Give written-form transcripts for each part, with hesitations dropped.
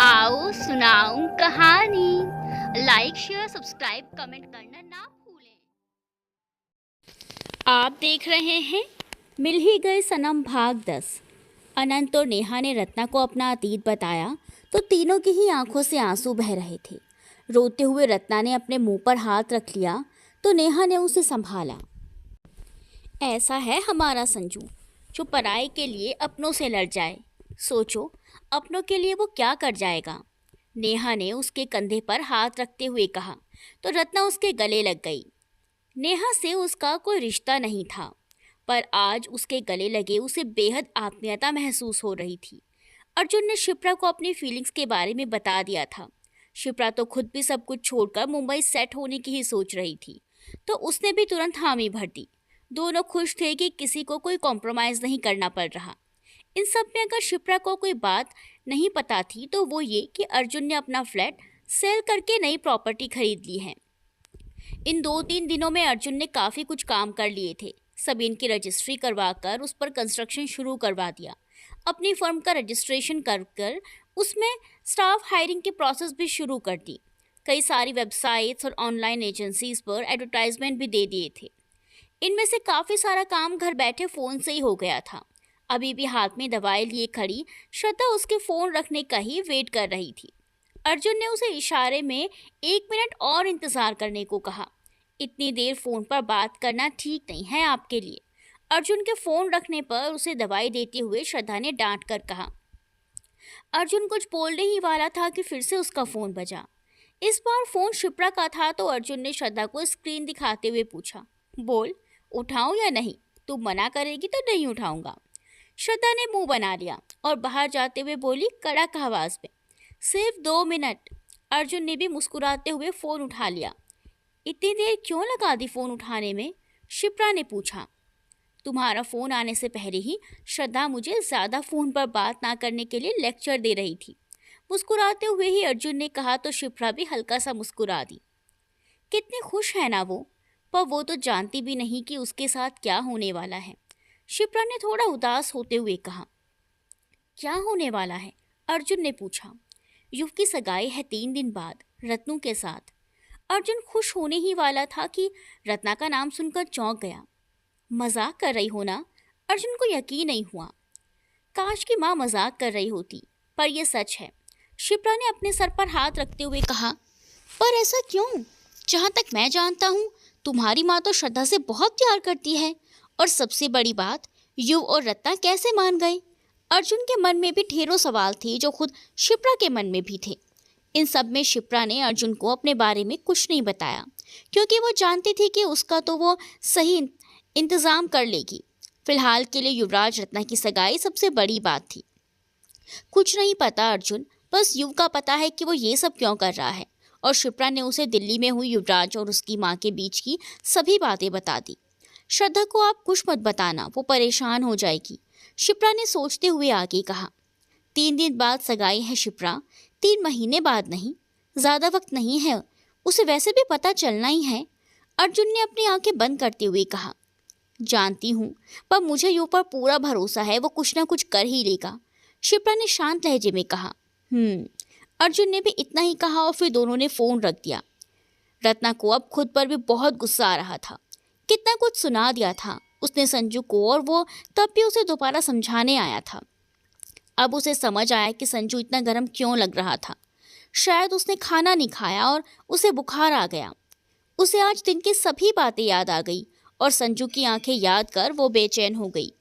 आओ सुनाऊं कहानी। लाइक शेयर सब्सक्राइब कमेंट करना ना भूलें। आप देख रहे हैं मिल ही गए सनम भाग 10। अनंत और नेहा ने रत्ना को अपना अतीत बताया तो तीनों की ही आंखों से आंसू बह रहे थे। रोते हुए रत्ना ने अपने मुंह पर हाथ रख लिया तो नेहा ने उसे संभाला। ऐसा है हमारा संजू, जो पराये के लिए अपनों से लड़ जाए। सोचो अपनों के लिए वो क्या कर जाएगा। नेहा ने उसके कंधे पर हाथ रखते हुए कहा तो रत्ना उसके गले लग गई। नेहा से उसका कोई रिश्ता नहीं था, पर आज उसके गले लगे उसे बेहद आत्मीयता महसूस हो रही थी। अर्जुन ने शिप्रा को अपनी फीलिंग्स के बारे में बता दिया था। शिप्रा तो खुद भी सब कुछ छोड़कर मुंबई सेट होने की ही सोच रही थी, तो उसने भी तुरंत हामी भर दी। दोनों खुश थे कि किसी को कोई कॉम्प्रोमाइज़ नहीं करना पड़ रहा। इन सब में अगर शिप्रा को कोई बात नहीं पता थी तो वो ये कि अर्जुन ने अपना फ्लैट सेल करके नई प्रॉपर्टी खरीद ली है। इन 2-3 दिनों में अर्जुन ने काफ़ी कुछ काम कर लिए थे। जमीन की रजिस्ट्री करवाकर उस पर कंस्ट्रक्शन शुरू करवा दिया। अपनी फर्म का रजिस्ट्रेशन कर उसमें स्टाफ हायरिंग की प्रोसेस भी शुरू कर दी। कई सारी वेबसाइट्स और ऑनलाइन एजेंसीज पर एडवर्टाइजमेंट भी दे दिए थे। इनमें से काफ़ी सारा काम घर बैठे फ़ोन से ही हो गया था। अभी भी हाथ में दवाई लिए खड़ी श्रद्धा उसके फ़ोन रखने का ही वेट कर रही थी। अर्जुन ने उसे इशारे में 1 मिनट और इंतज़ार करने को कहा। इतनी देर फ़ोन पर बात करना ठीक नहीं है आपके लिए। अर्जुन के फ़ोन रखने पर उसे दवाई देते हुए श्रद्धा ने डांट कर कहा। अर्जुन कुछ बोलने ही वाला था कि फिर से उसका फ़ोन बजा। इस बार फ़ोन शिप्रा का था तो अर्जुन ने श्रद्धा को स्क्रीन दिखाते हुए पूछा, बोल उठाऊं या नहीं? तू मना करेगी तो नहीं उठाऊंगा। श्रद्धा ने मुंह बना लिया और बाहर जाते हुए बोली कड़क आवाज़ में, सिर्फ 2 मिनट। अर्जुन ने भी मुस्कुराते हुए फ़ोन उठा लिया। इतनी देर क्यों लगा दी फ़ोन उठाने में? शिप्रा ने पूछा। तुम्हारा फ़ोन आने से पहले ही श्रद्धा मुझे ज़्यादा फ़ोन पर बात ना करने के लिए लेक्चर दे रही थी। मुस्कुराते हुए ही अर्जुन ने कहा तो शिप्रा भी हल्का सा मुस्कुरा दी। कितनी खुश है ना वो, पर वो तो जानती भी नहीं कि उसके साथ क्या होने वाला है। शिप्रा ने थोड़ा उदास होते हुए कहा। क्या होने वाला है? अर्जुन ने पूछा। युव की सगाई है 3 दिन बाद रत्नू के साथ। अर्जुन खुश होने ही वाला था कि रत्ना का नाम सुनकर चौंक गया। मजाक कर रही हो ना? अर्जुन को यकीन नहीं हुआ। काश की माँ मजाक कर रही होती, पर यह सच है। शिप्रा ने अपने सर पर हाथ रखते हुए कहा, पर ऐसा क्यों? जहाँ तक मैं जानता हूँ तुम्हारी माँ तो श्रद्धा से बहुत प्यार करती है। और सबसे बड़ी बात, युव और रत्ना कैसे मान गए? अर्जुन के मन में भी ढेरों सवाल थे जो खुद शिप्रा के मन में भी थे। इन सब में शिप्रा ने अर्जुन को अपने बारे में कुछ नहीं बताया, क्योंकि वो जानती थी कि उसका तो वो सही इंतज़ाम कर लेगी। फिलहाल के लिए युवराज रत्ना की सगाई सबसे बड़ी बात थी। कुछ नहीं पता अर्जुन, बस युव का पता है कि वो ये सब क्यों कर रहा है। और शिप्रा ने उसे दिल्ली में हुई युवराज और उसकी माँ के बीच की सभी बातें बता दी। श्रद्धा को आप कुछ मत बताना, वो परेशान हो जाएगी। शिप्रा ने सोचते हुए आगे कहा। 3 दिन बाद सगाई है शिप्रा, 3 महीने बाद नहीं। ज़्यादा वक्त नहीं है, उसे वैसे भी पता चलना ही है। अर्जुन ने अपनी आंखें बंद करते हुए कहा। जानती हूँ, पर मुझे युव पर पूरा भरोसा है, वो कुछ ना कुछ कर ही लेगा। शिप्रा ने शांत लहजे में कहा। अर्जुन ने भी इतना ही कहा और फिर दोनों ने फ़ोन रख दिया। रत्ना को अब खुद पर भी बहुत गुस्सा आ रहा था। कितना कुछ सुना दिया था उसने संजू को, और वो तब भी उसे दोबारा समझाने आया था। अब उसे समझ आया कि संजू इतना गर्म क्यों लग रहा था। शायद उसने खाना नहीं खाया और उसे बुखार आ गया। उसे आज दिन की सभी बातें याद आ गई और संजू की आंखें याद कर वो बेचैन हो गई।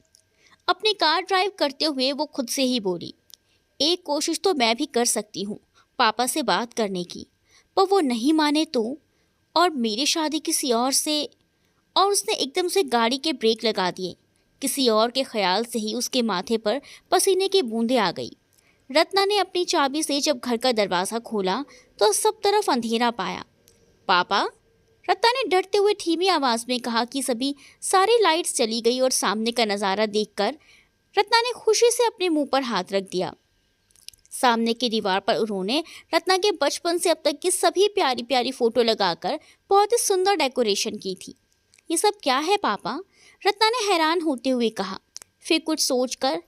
अपनी कार ड्राइव करते हुए वो खुद से ही बोली, एक कोशिश तो मैं भी कर सकती हूँ पापा से बात करने की, पर वो नहीं माने तो, और मेरी शादी किसी और से। और उसने एकदम से गाड़ी के ब्रेक लगा दिए। किसी और के ख्याल से ही उसके माथे पर पसीने की बूंदें आ गई। रत्ना ने अपनी चाबी से जब घर का दरवाज़ा खोला तो सब तरफ अंधेरा पाया। पापा? रत्ना ने डरते हुए धीमी आवाज़ में कहा कि सभी सारी लाइट्स चली गई और सामने का नज़ारा देखकर रत्ना ने खुशी से अपने मुंह पर हाथ रख दिया। सामने की दीवार पर उन्होंने रत्ना के बचपन से अब तक की सभी प्यारी प्यारी फ़ोटो लगाकर बहुत ही सुंदर डेकोरेशन की थी। ये सब क्या है पापा? रत्ना ने हैरान होते हुए कहा। फिर कुछ सोचकर,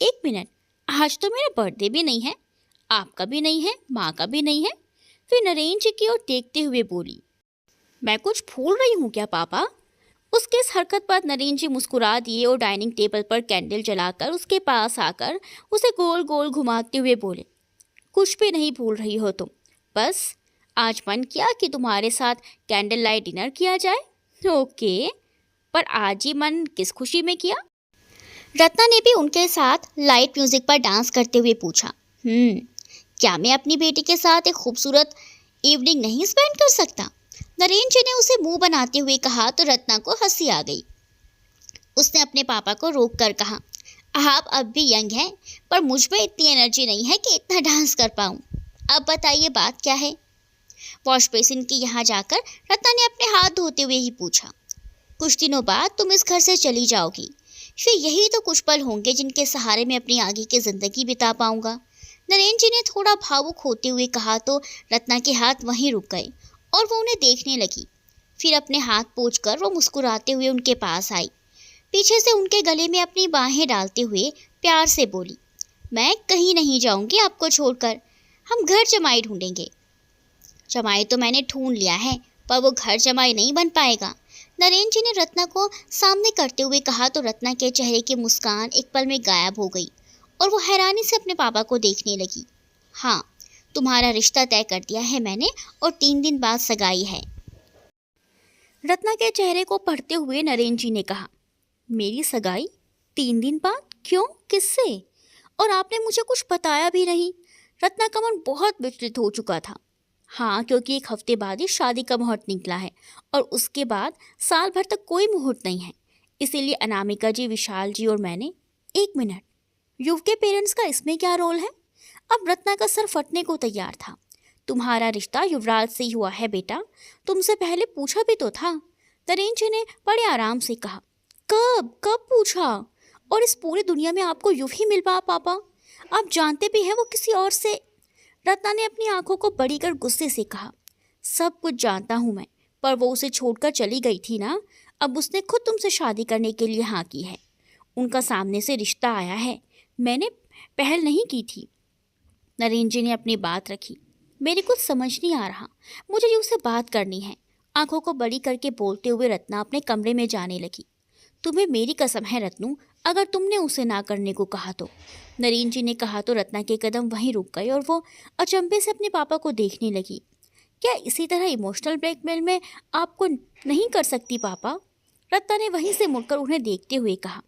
1 मिनट, आज तो मेरा बर्थडे भी नहीं है। आपका भी नहीं है, माँ का भी नहीं है। फिर नरेन जी की ओर देखते हुए बोली, मैं कुछ भूल रही हूँ क्या पापा? उसके इस हरकत पर नरेन जी मुस्कुरा दिए और डाइनिंग टेबल पर कैंडल जलाकर उसके पास आकर उसे गोल गोल घुमाते हुए बोले, कुछ भी नहीं भूल रही हो तुम। बस आज मन किया कि तुम्हारे साथ कैंडल लाइट डिनर किया जाए। ओके, पर आज ही मन किस खुशी में किया? रत्ना ने भी उनके साथ लाइट म्यूजिक पर डांस करते हुए पूछा, क्या मैं अपनी बेटी के साथ एक खूबसूरत इवनिंग नहीं स्पेंड कर सकता? नरेन जी ने उसे मुंह बनाते हुए कहा तो रत्ना को हंसी आ गई। उसने अपने पापा को रोक कर कहा, आप अब भी यंग हैं, पर मुझ में इतनी एनर्जी नहीं है कि इतना डांस कर पाऊँ। अब बताइए बात क्या है? वॉश बेसिन के यहाँ जाकर रत्ना ने अपने हाथ धोते हुए ही पूछा। कुछ दिनों बाद तुम इस घर से चली जाओगी, फिर यही तो कुछ पल होंगे जिनके सहारे मैं अपनी आगे की जिंदगी बिता पाऊंगा। नरेन जी ने थोड़ा भावुक होते हुए कहा तो रत्ना के हाथ वहीं रुक गए और वो उन्हें देखने लगी। फिर अपने हाथ पोंछकर वो मुस्कुराते हुए उनके पास आई। पीछे से उनके गले में अपनी बाहें डालते हुए प्यार से बोली, मैं कहीं नहीं जाऊंगी आपको छोड़कर, हम घर जमाई ढूंढेंगे। जमाई तो मैंने ढूंढ लिया है, पर वो घर जमाई नहीं बन पाएगा। नरेन जी ने रत्ना को सामने करते हुए कहा तो रत्ना के चेहरे की मुस्कान एक पल में गायब हो गई और वो हैरानी से अपने पापा को देखने लगी। हाँ, तुम्हारा रिश्ता तय कर दिया है मैंने और 3 दिन बाद सगाई है। रत्ना के चेहरे को पढ़ते हुए नरेन जी ने कहा, मेरी सगाई 3 दिन बाद? क्यों, किससे? और आपने मुझे कुछ बताया भी नहीं। रत्ना का मन बहुत विचलित हो चुका था। हाँ, क्योंकि 1 हफ्ते बाद ही शादी का मुहूर्त निकला है और उसके बाद साल भर तक कोई मुहूर्त नहीं है। इसीलिए अनामिका जी, विशाल जी और मैंने। 1 मिनट, युव के पेरेंट्स का इसमें क्या रोल है? अब रत्ना का सर फटने को तैयार था। तुम्हारा रिश्ता युवराज से ही हुआ है बेटा, तुमसे पहले पूछा भी तो था। नरेन जी ने बड़े आराम से कहा, कब कब पूछा? और इस पूरी दुनिया में आपको युव ही मिल पापा? आप जानते भी हैं वो किसी और से। रत्ना ने अपनी आंखों को बड़ी कर गुस्से से कहा, सब कुछ जानता हूं मैं, पर वो उसे छोड़कर चली गई थी ना। अब उसने खुद तुमसे शादी करने के लिए हाँ की है। उनका सामने से रिश्ता आया है, मैंने पहल नहीं की थी। नरेन जी ने अपनी बात रखी, मेरे कुछ समझ नहीं आ रहा, मुझे युव से बात करनी है। आंखों को बड़ी करके बोलते हुए रत्ना अपने कमरे में जाने लगी। तुम्हें मेरी कसम है रत्नू, अगर तुमने उसे ना करने को कहा तो। नरेन जी ने कहा तो रत्ना के कदम वहीं रुक गए और वो अचंभे से अपने पापा को देखने लगी। क्या इसी तरह इमोशनल ब्लैकमेल में आपको नहीं कर सकती पापा? रत्ना ने वहीं से मुड़कर उन्हें देखते हुए कहा,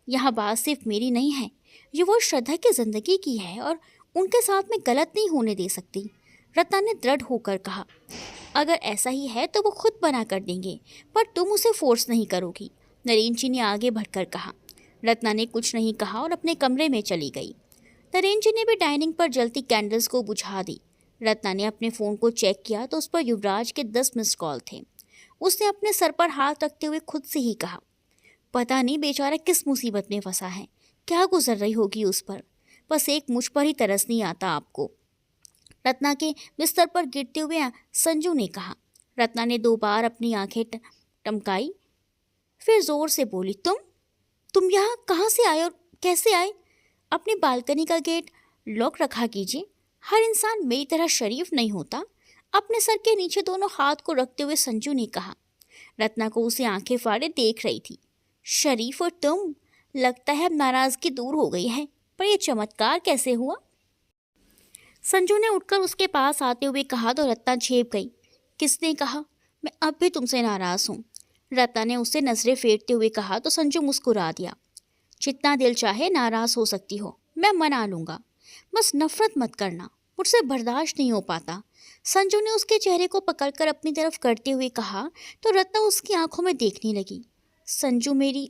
यहाँ बात सिर्फ मेरी नहीं है, ये वो श्रद्धा की जिंदगी की है और उनके साथ में गलत नहीं होने दे सकती। रत्ना ने दृढ़ होकर कहा, अगर ऐसा ही है तो वो खुद बना कर देंगे, पर तुम उसे फोर्स नहीं करोगी। नरेन जी ने आगे बढ़कर कहा। रत्ना ने कुछ नहीं कहा और अपने कमरे में चली गई। नरेन जी ने भी डाइनिंग पर जलती कैंडल्स को बुझा दी। रत्ना ने अपने फ़ोन को चेक किया तो उस पर युवराज के 10 मिस्ड कॉल थे। उसने अपने सर पर हाथ रखते हुए खुद से ही कहा, पता नहीं बेचारा किस मुसीबत में फंसा है, क्या गुजर रही होगी उस पर। बस एक मुझ पर ही तरस नहीं आता आपको। रत्ना के बिस्तर पर गिरते हुए संजू ने कहा। रत्ना ने 2 बार अपनी आंखें टमकाई, फिर जोर से बोली, तुम यहाँ कहाँ से आए और कैसे आए? अपनी बालकनी का गेट लॉक रखा कीजिए। हर इंसान मेरी तरह शरीफ नहीं होता। अपने सर के नीचे दोनों हाथ को रखते हुए संजू ने कहा। रत्ना को उसे आंखें फाड़े देख रही थी। शरीफ और तुम? लगता है अब नाराजगी दूर हो गई है, पर यह चमत्कार कैसे हुआ? संजू ने उठकर उसके पास आते हुए कहा तो रत्ना झेप गई। किसने कहा? मैं अब भी तुमसे नाराज हूँ। रत्ना ने उसे नजरें फेरते हुए कहा तो संजू मुस्कुरा दिया। जितना दिल चाहे नाराज हो सकती हो, मैं मना लूंगा, बस नफरत मत करना, मुझसे बर्दाश्त नहीं हो पाता। संजू ने उसके चेहरे को पकड़कर अपनी तरफ करते हुए कहा तो रत्ना उसकी आंखों में देखने लगी। संजू मेरी,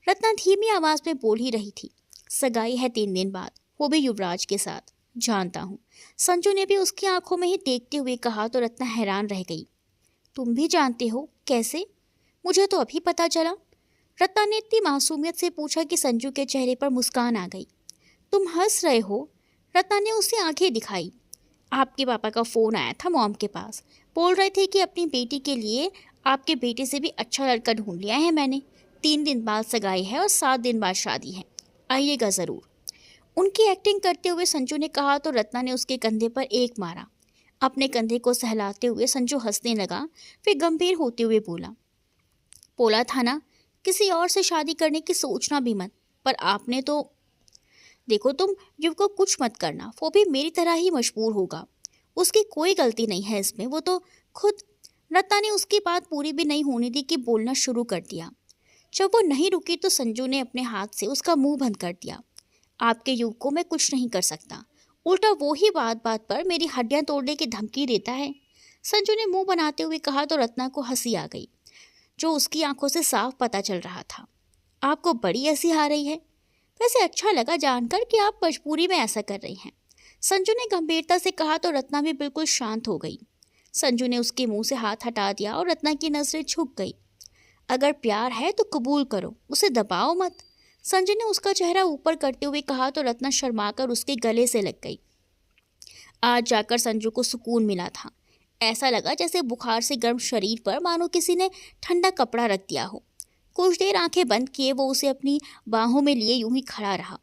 रत्ना धीमी आवाज में बोल ही रही थी, सगाई है 3 दिन बाद, वो भी युवराज के साथ। जानता हूँ। संजू ने भी उसकी आंखों में ही देखते हुए कहा तो रत्ना हैरान रह गई। तुम भी जानते हो? कैसे? मुझे तो अभी पता चला। रत्ना ने इतनी मासूमियत से पूछा कि संजू के चेहरे पर मुस्कान आ गई। तुम हंस रहे हो? रत्ना ने उसे आंखें दिखाई। आपके पापा का फ़ोन आया था मॉम के पास, बोल रहे थे कि अपनी बेटी के लिए आपके बेटे से भी अच्छा लड़का ढूंढ लिया है मैंने। 3 दिन बाद सगाई है और 7 दिन बाद शादी है, आइएगा ज़रूर। उनकी एक्टिंग करते हुए संजू ने कहा तो रत्ना ने उसके कंधे पर एक मारा। अपने कंधे को सहलाते हुए संजू हंसने लगा, फिर गंभीर होते हुए बोला था ना, किसी और से शादी करने की सोचना भी मत। पर आपने तो, देखो तुम युव को कुछ मत करना, वो भी मेरी तरह ही मजबूर होगा। उसकी कोई गलती नहीं है इसमें, वो तो खुद। रत्ना ने उसकी बात पूरी भी नहीं होने दी कि बोलना शुरू कर दिया। जब वो नहीं रुकी तो संजू ने अपने हाथ से उसका मुंह बंद कर दिया। आपके युग को मैं कुछ नहीं कर सकता, उल्टा वो ही बात बात पर मेरी हड्डियां तोड़ने की धमकी देता है। संजू ने मुंह बनाते हुए कहा तो रत्ना को हंसी आ गई, जो उसकी आंखों से साफ पता चल रहा था। आपको बड़ी हंसी आ रही है। वैसे अच्छा लगा जानकर कि आप मजबूरी में ऐसा कर रही हैं, संजू ने गंभीरता से कहा तो रत्ना भी बिल्कुल शांत हो गई। संजू ने उसके मुंह से हाथ हटा दिया और रत्ना की नजरें झुक गई। अगर प्यार है तो कबूल करो, उसे दबाओ मत, संजू ने उसका चेहरा ऊपर करते हुए कहा तो रत्ना शर्माकर उसके गले से लग गई। आज जाकर संजू को सुकून मिला था। ऐसा लगा जैसे बुखार से गर्म शरीर पर मानो किसी ने ठंडा कपड़ा रख दिया हो। कुछ देर आंखें बंद किए वो उसे अपनी बाहों में लिए यूं ही खड़ा रहा।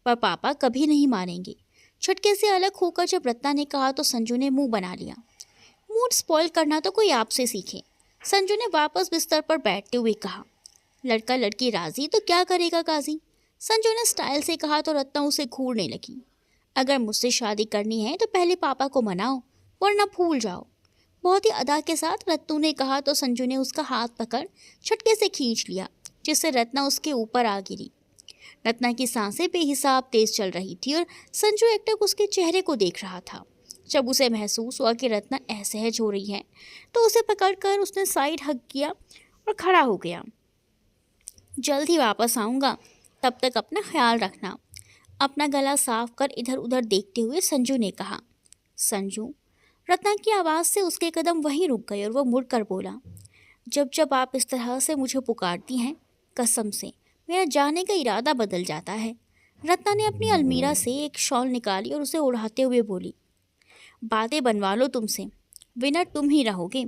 पर पापा कभी नहीं मानेंगे। झटके से अलग होकर जब रत्ना ने कहा तो संजू ने मुंह बना लिया। मूड स्पॉइल करना तो कोई आपसे सीखे, संजू ने वापस बिस्तर पर बैठते हुए कहा। लड़का लड़की राजी तो क्या करेगा काजी, संजू ने स्टाइल से कहा तो रत्ना उसे घूरने लगी। अगर मुझसे शादी करनी है तो पहले पापा को मनाओ, वरना भूल जाओ, बहुत ही अदा के साथ रत्तू ने कहा तो संजू ने उसका हाथ पकड़ झटके से खींच लिया, जिससे रत्ना उसके ऊपर आ गिरी। रत्ना की सांसें बेहिसाब तेज चल रही थी और संजू एकटक उसके चेहरे को देख रहा था। जब उसे महसूस हुआ कि रत्ना असहज हो रही है तो उसे पकड़कर उसने साइड हग किया और खड़ा हो गया। जल्द ही वापस आऊँगा, तब तक अपना ख्याल रखना, अपना गला साफ कर इधर उधर देखते हुए संजू ने कहा। संजू, रत्ना की आवाज़ से उसके कदम वहीं रुक गए और वो मुड़कर बोला, जब जब आप इस तरह से मुझे पुकारती हैं, कसम से मेरा जाने का इरादा बदल जाता है। रत्ना ने अपनी अलमीरा से एक शॉल निकाली और उसे उड़ाते हुए बोली, बातें बनवा लो तुमसे, विनर तुम ही रहोगे।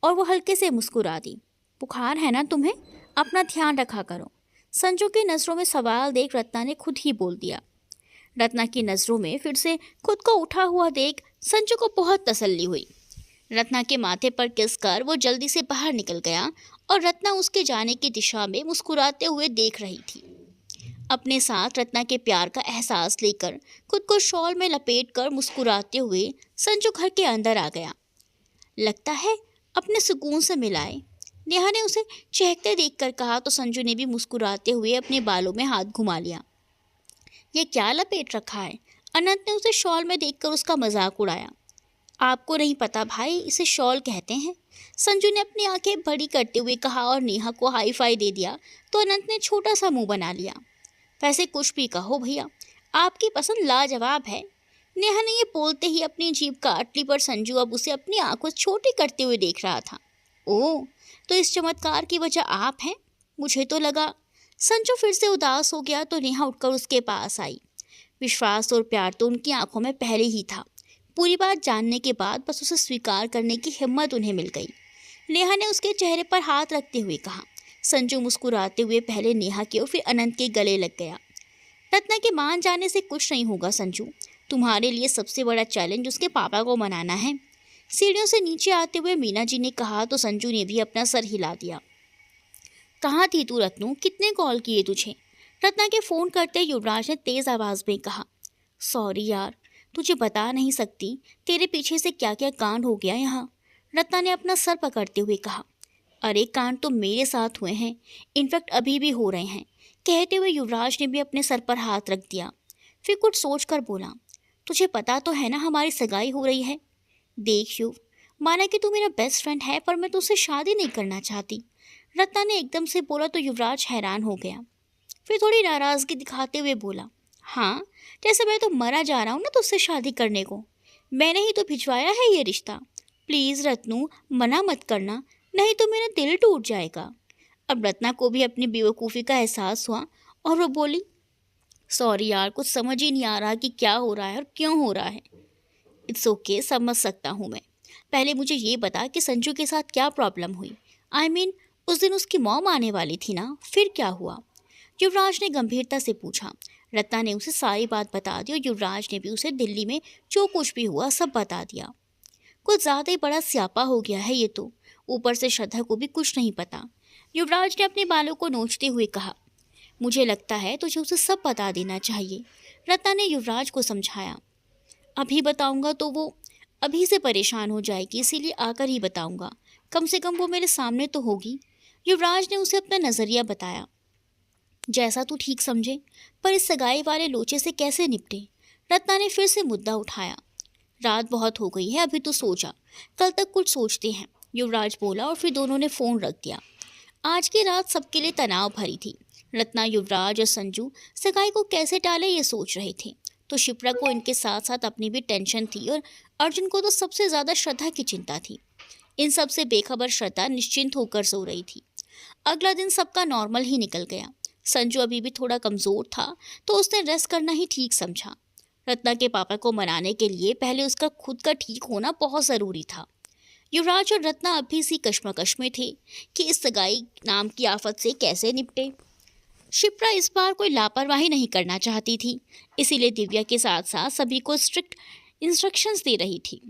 और वो हल्के से मुस्कुरा दी। बुखार है ना तुम्हें, अपना ध्यान रखा करो, संजू की नज़रों में सवाल देख रत्ना ने खुद ही बोल दिया। रत्ना की नज़रों में फिर से खुद को उठा हुआ देख संजू को बहुत तसल्ली हुई। रत्ना के माथे पर किस कर वो जल्दी से बाहर निकल गया और रत्ना उसके जाने की दिशा में मुस्कुराते हुए देख रही थी। अपने साथ रत्ना के प्यार का एहसास लेकर खुद को शॉल में लपेट कर मुस्कुराते हुए संजू घर के अंदर आ गया। लगता है अपने सुकून से मिलाए, नेहा ने उसे चहकते देखकर कहा तो संजू ने भी मुस्कुराते हुए अपने बालों में हाथ घुमा लिया। ये क्या लपेट रखा है, अनंत ने उसे शॉल में देखकर उसका मजाक उड़ाया। आपको नहीं पता भाई, इसे शॉल कहते हैं, संजू ने अपनी आंखें बड़ी करते हुए कहा और नेहा को हाई फाई दे दिया तो अनंत ने छोटा सा मुंह बना लिया। वैसे कुछ भी कहो भैया, आपकी पसंद लाजवाब है, नेहा ने ये बोलते ही अपनी जीभ काट ली, पर संजू अब उसे अपनी आंखों छोटी करते हुए देख रहा था। ओह, तो इस चमत्कार की वजह आप हैं, मुझे तो लगा। संजू फिर से उदास हो गया तो नेहा उठकर उसके पास आई। विश्वास और प्यार तो उनकी आंखों में पहले ही था। पूरी बात जानने के बाद बस उसे स्वीकार करने की हिम्मत उन्हें मिल गई। नेहा ने उसके चेहरे पर हाथ रखते हुए कहा। संजू मुस्कुराते हुए पहले नेहा के और फिर अनंत के गले लग गया। रत्ना के मान जाने से कुछ नहीं होगा संजू, तुम्हारे लिए सबसे बड़ा चैलेंज उसके पापा को मनाना है, सीढ़ियों से नीचे आते हुए मीना जी ने कहा तो संजू ने भी अपना सर हिला दिया। कहाँ थी तू रत्नू, कितने कॉल किए तुझे, रत्ना के फ़ोन करते युवराज ने तेज़ आवाज़ में कहा। सॉरी यार, तुझे बता नहीं सकती तेरे पीछे से क्या क्या कांड हो गया यहाँ, रत्ना ने अपना सर पकड़ते हुए कहा। अरे कांड तो मेरे साथ हुए हैं, इनफैक्ट अभी भी हो रहे हैं, कहते हुए युवराज ने भी अपने सर पर हाथ रख दिया। फिर कुछ सोचकर बोला, तुझे पता तो है ना हमारी सगाई हो रही है। देख युव, माना कि तू मेरा बेस्ट फ्रेंड है, पर मैं तुझसे शादी नहीं करना चाहती, रत्ना ने एकदम से बोला तो युवराज हैरान हो गया। फिर थोड़ी नाराज़गी दिखाते हुए बोला, हाँ जैसे मैं तो मरा जा रहा हूँ ना तुझसे शादी करने को, मैंने ही तो भिजवाया है ये रिश्ता, प्लीज़ रत्नू मना मत करना, नहीं तो मेरा दिल टूट जाएगा। अब रत्ना को भी अपनी बेवकूफ़ी का एहसास हुआ और वो बोली, सॉरी यार, कुछ समझ ही नहीं आ रहा कि क्या हो रहा है और क्यों हो रहा है। इट्स ओके, समझ सकता हूँ मैं, पहले मुझे ये बता कि संजू के साथ क्या प्रॉब्लम हुई। I mean, उस दिन उसकी मॉम आने वाली थी ना, फिर क्या हुआ। युवराज ने गंभीरता से पूछा। रत्ना ने उसे सारी बात बता दी और युवराज ने भी उसे दिल्ली में जो कुछ भी हुआ सब बता दिया। कुछ ज़्यादा ही बड़ा स्यापा हो गया है ये तो, ऊपर से श्रद्धा को भी कुछ नहीं पता। युवराज ने अपने बालों को नोचते हुए कहा। मुझे लगता है तुझे उसे सब बता देना चाहिए, रत्ना ने युवराज को समझाया। अभी बताऊंगा तो वो अभी से परेशान हो जाएगी, इसीलिए आकर ही बताऊंगा। कम से कम वो मेरे सामने तो होगी। युवराज ने उसे अपना नज़रिया बताया। जैसा तू ठीक समझे, पर इस सगाई वाले लोचे से कैसे निपटे? रत्ना ने फिर से मुद्दा उठाया। रात बहुत हो गई है, अभी तो सो जा, कल तक कुछ सोचते हैं, युवराज बोला और फिर दोनों ने फ़ोन रख दिया। आज की रात सबके लिए तनाव भरी थी। रत्ना, युवराज और संजू सगाई को कैसे टाले ये सोच रहे थे, तो शिप्रा को इनके साथ साथ अपनी भी टेंशन थी और अर्जुन को तो सबसे ज़्यादा श्रद्धा की चिंता थी। इन सब से बेखबर श्रद्धा निश्चिंत होकर सो रही थी। अगला दिन सबका नॉर्मल ही निकल गया। संजू अभी भी थोड़ा कमज़ोर था तो उसने रेस्ट करना ही ठीक समझा। रत्ना के पापा को मनाने के लिए पहले उसका खुद का ठीक होना बहुत ज़रूरी था। युवराज और रत्ना अभी सी कश्मकश में थे कि इस सगाई नाम की आफत से कैसे निपटे। शिप्रा इस बार कोई लापरवाही नहीं करना चाहती थी, इसीलिए दिव्या के साथ साथ सभी को स्ट्रिक्ट इंस्ट्रक्शंस दे रही थी।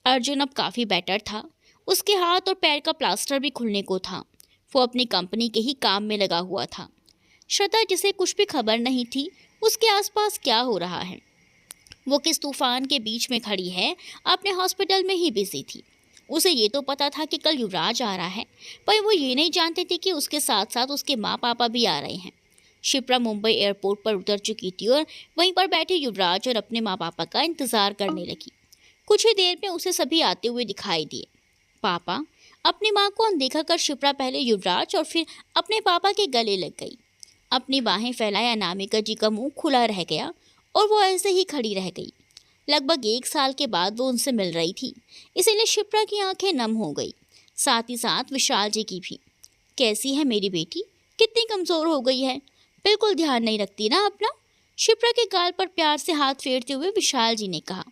अर्जुन अब काफ़ी बेटर था। उसके हाथ और पैर का प्लास्टर भी खुलने को था। वो अपनी कंपनी के ही काम में लगा हुआ था। श्रद्धा, जिसे कुछ भी खबर नहीं थी उसके आसपास क्या हो रहा है, वो किस तूफान के बीच में खड़ी है, अपने हॉस्पिटल में ही बिजी थी। उसे ये तो पता था कि कल युवराज आ रहा है, पर वो ये नहीं जानती थी कि उसके साथ साथ उसके माँ पापा भी आ रहे हैं। शिप्रा मुंबई एयरपोर्ट पर उतर चुकी थी और वहीं पर बैठे युवराज और अपने माँ पापा का इंतज़ार करने लगी। कुछ ही देर में उसे सभी आते हुए दिखाई दिए। पापा, अपनी माँ को अनदेखा कर शिप्रा पहले युवराज और फिर अपने पापा के गले लग गई। अपनी बाहें फैलाए अनामिका जी का मुंह खुला रह गया और वो ऐसे ही खड़ी रह गई। लगभग 1 साल के बाद वो उनसे मिल रही थी, इसीलिए शिप्रा की आंखें नम हो गई, साथ ही साथ विशाल जी की भी। कैसी है मेरी बेटी, कितनी कमज़ोर हो गई है, बिल्कुल ध्यान नहीं रखती ना अपना। शिप्रा के गाल पर प्यार से हाथ फेरते हुए विशाल जी ने कहा।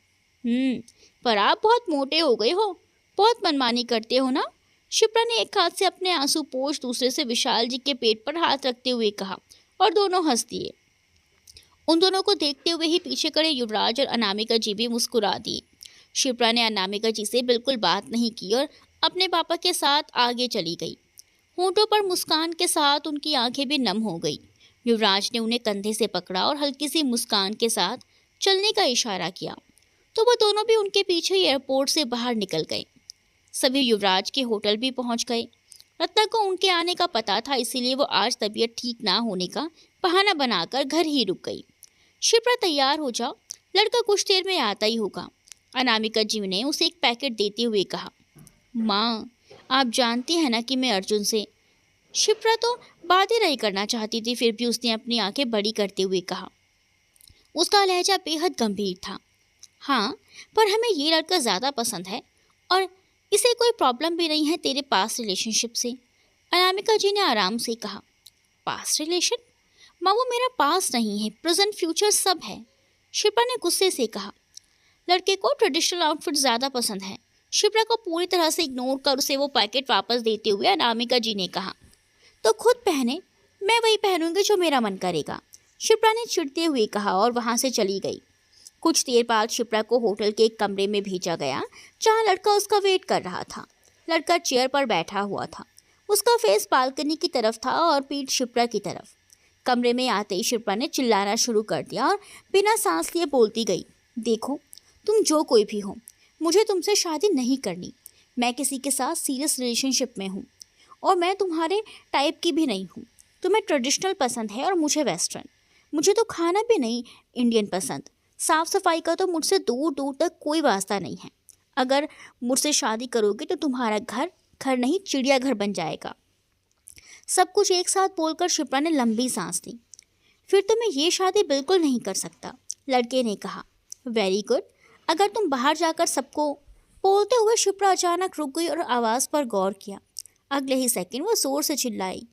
पर आप बहुत मोटे हो गए हो, बहुत मनमानी करते हो ना। शिप्रा ने एक हाथ से अपने आंसू पोंछ दूसरे से विशाल जी के पेट पर हाथ रखते हुए कहा और दोनों हंस दिए। उन दोनों को देखते हुए ही पीछे खड़े युवराज और अनामिका जी भी मुस्कुरा दिए। शिप्रा ने अनामिका जी से बिल्कुल बात नहीं की और अपने पापा के साथ आगे चली गई। होंठों पर मुस्कान के साथ उनकी आंखें भी नम हो गई। युवराज ने उन्हें कंधे से पकड़ा और हल्की सी मुस्कान के साथ चलने का इशारा किया, तो वह दोनों भी उनके पीछे ही एयरपोर्ट से बाहर निकल गए। सभी युवराज के होटल भी पहुंच गए। रत्ना को उनके आने का पता था, इसीलिए वो आज तबीयत ठीक ना होने का बहाना बनाकर घर ही रुक गई। शिप्रा, तैयार हो जाओ, लड़का कुछ देर में आता ही होगा, अनामिका जी ने उसे एक पैकेट देते हुए कहा। माँ, आप जानती हैं ना कि मैं अर्जुन से। शिप्रा तो बातें नहीं करना चाहती थी, फिर भी उसने अपनी आंखें बड़ी करते हुए कहा। उसका लहजा बेहद गंभीर था। हाँ, पर हमें ये लड़का ज़्यादा पसंद है और इसे कोई प्रॉब्लम भी नहीं है तेरे पास्ट रिलेशनशिप से, अनामिका जी ने आराम से कहा। Past relation? माँ, वो मेरा पास्ट नहीं है, प्रेजेंट फ्यूचर सब है, शिप्रा ने गुस्से से कहा। लड़के को ट्रेडिशनल आउटफिट ज़्यादा पसंद है। शिप्रा को पूरी तरह से इग्नोर कर उसे वो पैकेट वापस देते हुए अनामिका जी ने कहा, तो खुद पहने, मैं वही पहनूंगी जो मेरा मन करेगा, शिप्रा ने चिढ़ते हुए कहा और वहाँ से चली गई। कुछ देर बाद शिप्रा को होटल के एक कमरे में भेजा गया जहाँ लड़का उसका वेट कर रहा था। लड़का चेयर पर बैठा हुआ था, उसका फेस बालकनी की तरफ था और पीठ शिप्रा की तरफ। कमरे में आते ही शिप्रा ने चिल्लाना शुरू कर दिया और बिना सांस लिए बोलती गई, देखो, तुम जो कोई भी हो, मुझे तुमसे शादी नहीं करनी। मैं किसी के साथ सीरियस रिलेशनशिप में हूँ और मैं तुम्हारे टाइप की भी नहीं हूँ। तुम्हें ट्रेडिशनल पसंद है और मुझे वेस्टर्न। मुझे तो खाना भी नहीं इंडियन पसंद। साफ़ सफाई का तो मुझसे दूर दूर तक कोई वास्ता नहीं है। अगर मुझसे शादी करोगे तो तुम्हारा घर घर नहीं चिड़ियाघर बन जाएगा। सब कुछ एक साथ बोलकर शिप्रा ने लंबी सांस ली। फिर तो मैं ये शादी बिल्कुल नहीं कर सकता, लड़के ने कहा। वेरी गुड, अगर तुम बाहर जाकर सबको, बोलते हुए शिप्रा अचानक रुक गई और आवाज़ पर गौर किया। अगले ही सेकंड वो जोर से चिल्लाई,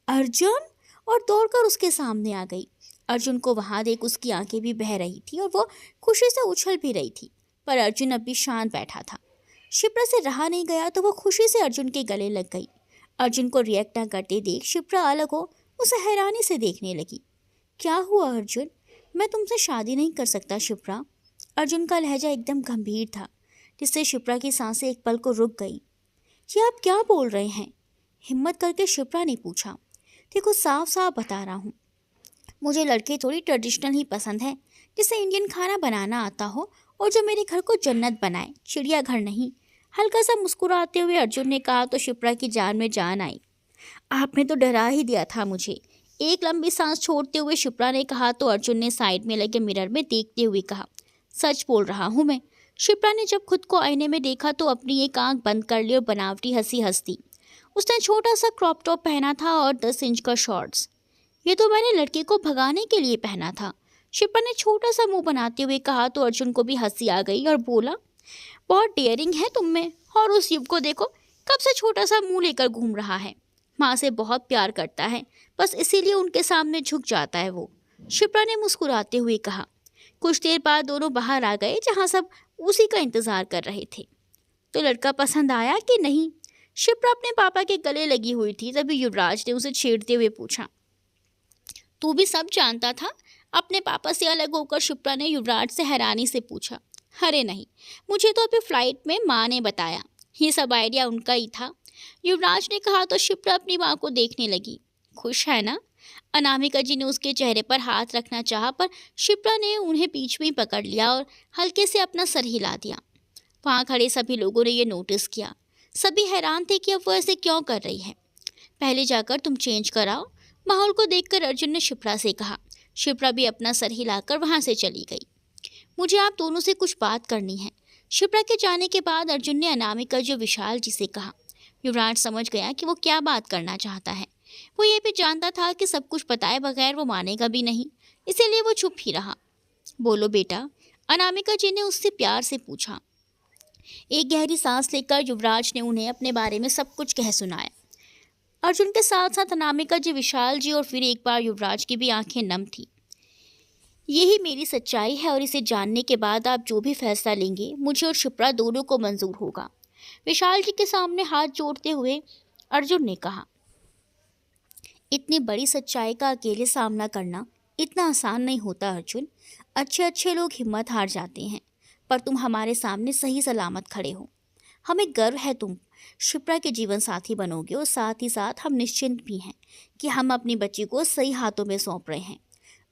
अर्जुन, और दौड़कर उसके सामने आ गई। अर्जुन को वहाँ देख उसकी आंखें भी बह रही थी और वो खुशी से उछल भी रही थी, पर अर्जुन अभी शांत बैठा था। शिप्रा से रहा नहीं गया तो वो खुशी से अर्जुन के गले लग गई। अर्जुन को रिएक्ट न करते देख शिप्रा अलग हो उसे हैरानी से देखने लगी। क्या हुआ अर्जुन? मैं तुमसे शादी नहीं कर सकता शिप्रा। अर्जुन का लहजा एकदम गंभीर था, जिससे शिप्रा की सांसें एक पल को रुक गई। ये आप क्या बोल रहे हैं? हिम्मत करके शिप्रा ने पूछा। देखो, साफ साफ बता रहा हूँ, मुझे लड़के थोड़ी ट्रेडिशनल ही पसंद है, जिसे इंडियन खाना बनाना आता हो और जो मेरे घर को जन्नत बनाए, चिड़ियाघर नहीं। हल्का सा मुस्कुराते हुए अर्जुन ने कहा तो शिप्रा की जान में जान आई। आपने तो डरा ही दिया था मुझे। एक लंबी सांस छोड़ते हुए शिप्रा ने कहा तो अर्जुन ने साइड में लगे मिरर में देखते हुए कहा, सच बोल रहा हूँ मैं। शिप्रा ने जब खुद को आईने में देखा तो अपनी एक आंख बंद कर ली और बनावटी हंसी हंस दी। उसने छोटा सा क्रॉप टॉप पहना था और 10 इंच का शॉर्ट्स। ये तो मैंने लड़के को भगाने के लिए पहना था। शिप्रा ने छोटा सा मुंह बनाते हुए कहा तो अर्जुन को भी हंसी आ गई और बोला, बहुत डेयरिंग है तुम में। और उस युग को देखो, कब से छोटा सा मुंह लेकर घूम रहा है। माँ से बहुत प्यार करता है, बस इसीलिए उनके सामने झुक जाता है वो। शिप्रा ने मुस्कुराते हुए कहा। कुछ देर बाद दोनों बाहर आ गए, जहाँ सब उसी का इंतजार कर रहे थे। तो लड़का पसंद आया कि नहीं? शिप्रा अपने पापा के गले लगी हुई थी, तभी युवराज ने उसे छेड़ते हुए पूछा। तू भी सब जानता था? अपने पापा से अलग होकर शिप्रा ने युवराज से हैरानी से पूछा। अरे नहीं, मुझे तो अभी फ्लाइट में माँ ने बताया। ये सब आइडिया उनका ही था, युवराज ने कहा तो शिप्रा अपनी माँ को देखने लगी। खुश है ना? अनामिका जी ने उसके चेहरे पर हाथ रखना चाहा, पर शिप्रा ने उन्हें बीच में ही पकड़ लिया और हल्के से अपना सर हिला दिया। वहाँ खड़े सभी लोगों ने ये नोटिस किया। सभी हैरान थे कि अब वो ऐसे क्यों कर रही है। पहले जाकर तुम चेंज कराओ, माहौल को देखकर अर्जुन ने शिप्रा से कहा। शिप्रा भी अपना सर हिलाकर वहाँ से चली गई। मुझे आप दोनों से कुछ बात करनी है। शिप्रा के जाने के बाद अर्जुन ने अनामिका जो विशाल जी से कहा। युवराज समझ गया कि वो क्या बात करना चाहता है। वो ये भी जानता था कि सब कुछ बताए बगैर वो मानेगा भी नहीं, इसीलिए वो चुप ही रहा। बोलो बेटा, अनामिका जी ने उससे प्यार से पूछा। एक गहरी सांस लेकर युवराज ने उन्हें अपने बारे में सब कुछ कह सुनाया। अर्जुन के साथ साथ अनामिका जी, विशाल जी और फिर एक बार युवराज की भी आंखें नम थी। यही मेरी सच्चाई है और इसे जानने के बाद आप जो भी फैसला लेंगे, मुझे और शिप्रा दोनों को मंजूर होगा। विशाल जी के सामने हाथ जोड़ते हुए अर्जुन ने कहा। इतनी बड़ी सच्चाई का अकेले सामना करना इतना आसान नहीं होता अर्जुन। अच्छे अच्छे लोग हिम्मत हार जाते हैं, पर तुम हमारे सामने सही सलामत खड़े हो। हमें गर्व है तुम शिप्रा के जीवन साथी बनोगे और साथ ही साथ हम निश्चिंत भी हैं कि हम अपनी बच्ची को सही हाथों में सौंप रहे हैं।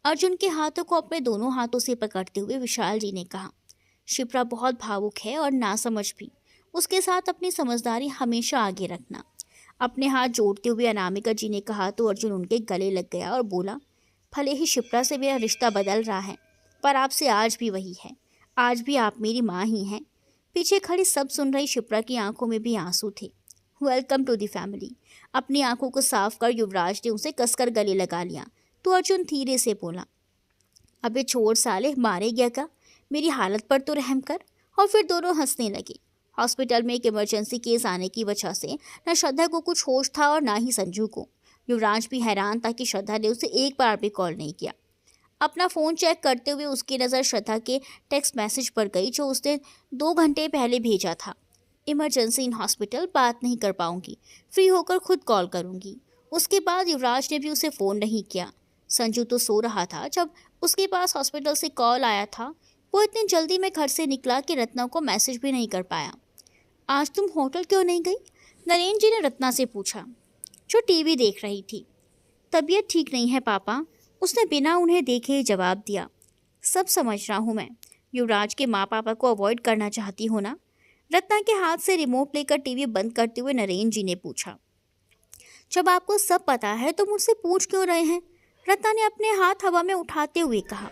अर्जुन के हाथों को अपने दोनों हाथों से पकड़ते हुए विशाल जी ने कहा। शिप्रा बहुत भावुक है और नासमझ भी। उसके साथ अपनी समझदारी हमेशा आगे रखना। अपने हाथ जोड़ते हुए अनामिका जी ने कहा तो अर्जुन उनके गले लग गया और बोला, भले ही शिप्रा से मेरा रिश्ता बदल रहा है, पर आपसे आज भी वही है। आज भी आप मेरी माँ ही हैं। पीछे खड़ी सब सुन रही शिप्रा की आंखों में भी आंसू थे। Welcome to the family. अपनी आंखों को साफ कर युवराज ने उसे कसकर गले लगा लिया तो अर्जुन धीरे से बोला, अबे छोड़ साले, मारे गया का? मेरी हालत पर तो रहम कर। और फिर दोनों हंसने लगे। हॉस्पिटल में एक इमरजेंसी केस आने की वजह से न श्रद्धा को कुछ होश था और ना ही संजू को। युवराज भी हैरान था कि श्रद्धा ने उसे एक बार भी कॉल नहीं किया। अपना फ़ोन चेक करते हुए उसकी नज़र श्रद्धा के टेक्स्ट मैसेज पर गई जो उसने 2 घंटे पहले भेजा था। इमरजेंसी इन हॉस्पिटल, बात नहीं कर पाऊंगी, फ्री होकर खुद कॉल करूंगी। उसके बाद युवराज ने भी उसे फ़ोन नहीं किया। संजू तो सो रहा था जब उसके पास हॉस्पिटल से कॉल आया था। वो इतनी जल्दी में घर से निकला कि रत्ना को मैसेज भी नहीं कर पाया। आज तुम होटल क्यों नहीं गई? नरेंद्र जी ने रत्ना से पूछा, जो टीवी देख रही थी। तबीयत ठीक नहीं है पापा, उसने बिना उन्हें देखे ही जवाब दिया। सब समझ रहा हूँ मैं, युवराज के माँ पापा को अवॉइड करना चाहती हो ना? रत्ना के हाथ से रिमोट लेकर टीवी बंद करते हुए नरेंद्र जी ने पूछा। जब आपको सब पता है तो मुझसे पूछ क्यों रहे हैं? रत्ना ने अपने हाथ हवा में उठाते हुए कहा।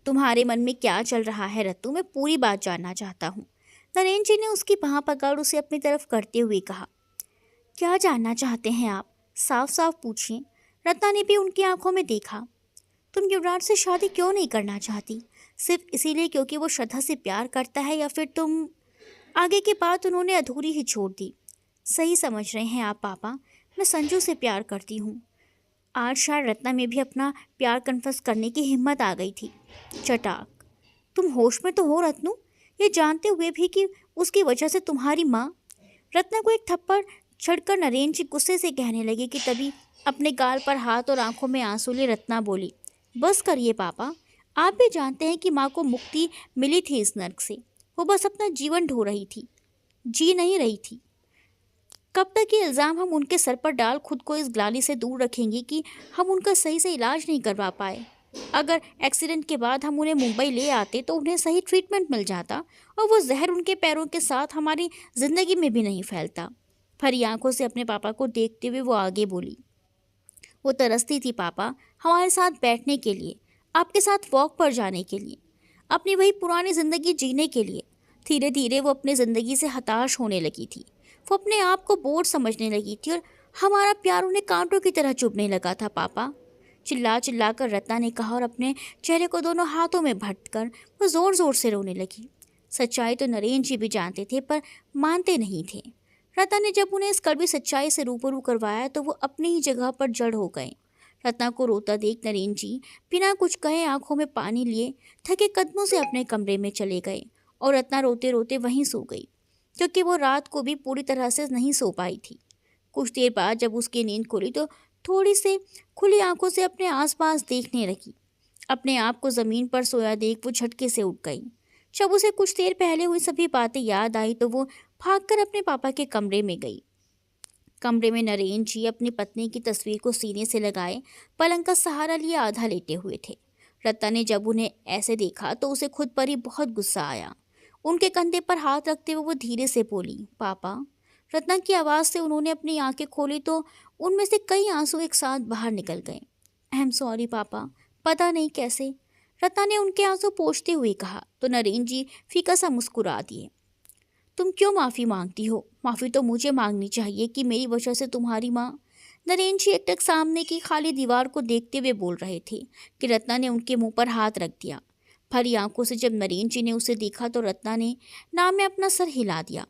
तुम्हारे मन में क्या चल रहा है रत्तू, मैं पूरी बात जानना चाहता हूँ। नरेंद्र जी ने उसकी बाँह पकड़ उसे अपनी तरफ करते हुए कहा। क्या जानना चाहते हैं आप? साफ साफ पूछिए। रत्ना ने भी उनकी आंखों में देखा। तुम युवराज से शादी क्यों नहीं करना चाहती? सिर्फ इसीलिए क्योंकि वो श्रद्धा से प्यार करता है, या फिर तुम? आगे की बात उन्होंने अधूरी ही छोड़ दी। सही समझ रहे हैं आप पापा, मैं संजू से प्यार करती हूँ। आज शायद रत्ना में भी अपना प्यार कन्फेस करने की हिम्मत आ गई थी। चटाक, तुम होश में तो हो रत्नू, ये जानते हुए भी कि उसकी वजह से तुम्हारी माँ। रत्ना को एक थप्पड़ छड़कर नरेंद्र जी गुस्से से कहने लगे कि तभी अपने गाल पर हाथ और आंखों में आंसू लिए रत्ना बोली, बस करिए पापा, आप भी जानते हैं कि माँ को मुक्ति मिली थी इस नर्क से। वो बस अपना जीवन ढो रही थी, जी नहीं रही थी। कब तक ये इल्ज़ाम हम उनके सर पर डाल खुद को इस ग्लानि से दूर रखेंगे कि हम उनका सही से इलाज नहीं करवा पाए। अगर एक्सीडेंट के बाद हम उन्हें मुंबई ले आते तो उन्हें सही ट्रीटमेंट मिल जाता और वो जहर उनके पैरों के साथ हमारी ज़िंदगी में भी नहीं फैलता। भरी आंखों से अपने पापा को देखते हुए वो आगे बोली, वो तरसती थी पापा हमारे साथ बैठने के लिए, आपके साथ वॉक पर जाने के लिए, अपनी वही पुरानी ज़िंदगी जीने के लिए। धीरे धीरे वो अपनी ज़िंदगी से हताश होने लगी थी। वो अपने आप को बोझ समझने लगी थी और हमारा प्यार उन्हें कांटों की तरह चुभने लगा था पापा। चिल्ला चिल्ला कर रत्ना ने कहा और अपने चेहरे को दोनों हाथों में भट कर वो ज़ोर ज़ोर से रोने लगी। सच्चाई तो नरेन जी भी जानते थे पर मानते नहीं थे। रत्ना ने जब उन्हें इस कड़वी सच्चाई से रूबरू करवाया तो वो अपनी ही जगह पर जड़ हो गए। रत्ना को रोता देख नरेन जी बिना कुछ कहे आंखों में पानी लिए थके कदमों से अपने कमरे में चले गए और रत्ना रोते रोते वहीं सो गई, क्योंकि वो रात को भी पूरी तरह से नहीं सो पाई थी। कुछ देर बाद जब उसकी नींद खुली तो थोड़ी से खुली आंखों से अपने आसपास देखने लगी। अपने आप को ज़मीन पर सोया देख वो झटके से उठ गई। जब उसे कुछ देर पहले हुई सभी बातें याद आई तो वो भागकर अपने पापा के कमरे में गई। कमरे में नरेन जी अपनी पत्नी की तस्वीर को सीने से लगाए पलंग का सहारा लिए आधा लेटे हुए थे। रत्ना ने जब उन्हें ऐसे देखा तो उसे खुद पर ही बहुत गुस्सा आया। उनके कंधे पर हाथ रखते हुए वो धीरे से बोली, पापा। रत्ना की आवाज़ से उन्होंने अपनी आंखें खोली तो उनमें से कई आंसू एक साथ बाहर निकल गए। आई एम सॉरी पापा, पता नहीं कैसे, रत्ना ने उनके आंसू पोंछते हुए कहा तो नरेन जी फीका सा मुस्कुरा दिए। तुम क्यों माफ़ी मांगती हो? माफ़ी तो मुझे मांगनी चाहिए कि मेरी वजह से तुम्हारी माँ। नरेन जी एकटक सामने की खाली दीवार को देखते हुए बोल रहे थे कि रत्ना ने उनके मुंह पर हाथ रख दिया। भरी आंखों से जब नरेन जी ने उसे देखा तो रत्ना ने नाम में अपना सर हिला दिया।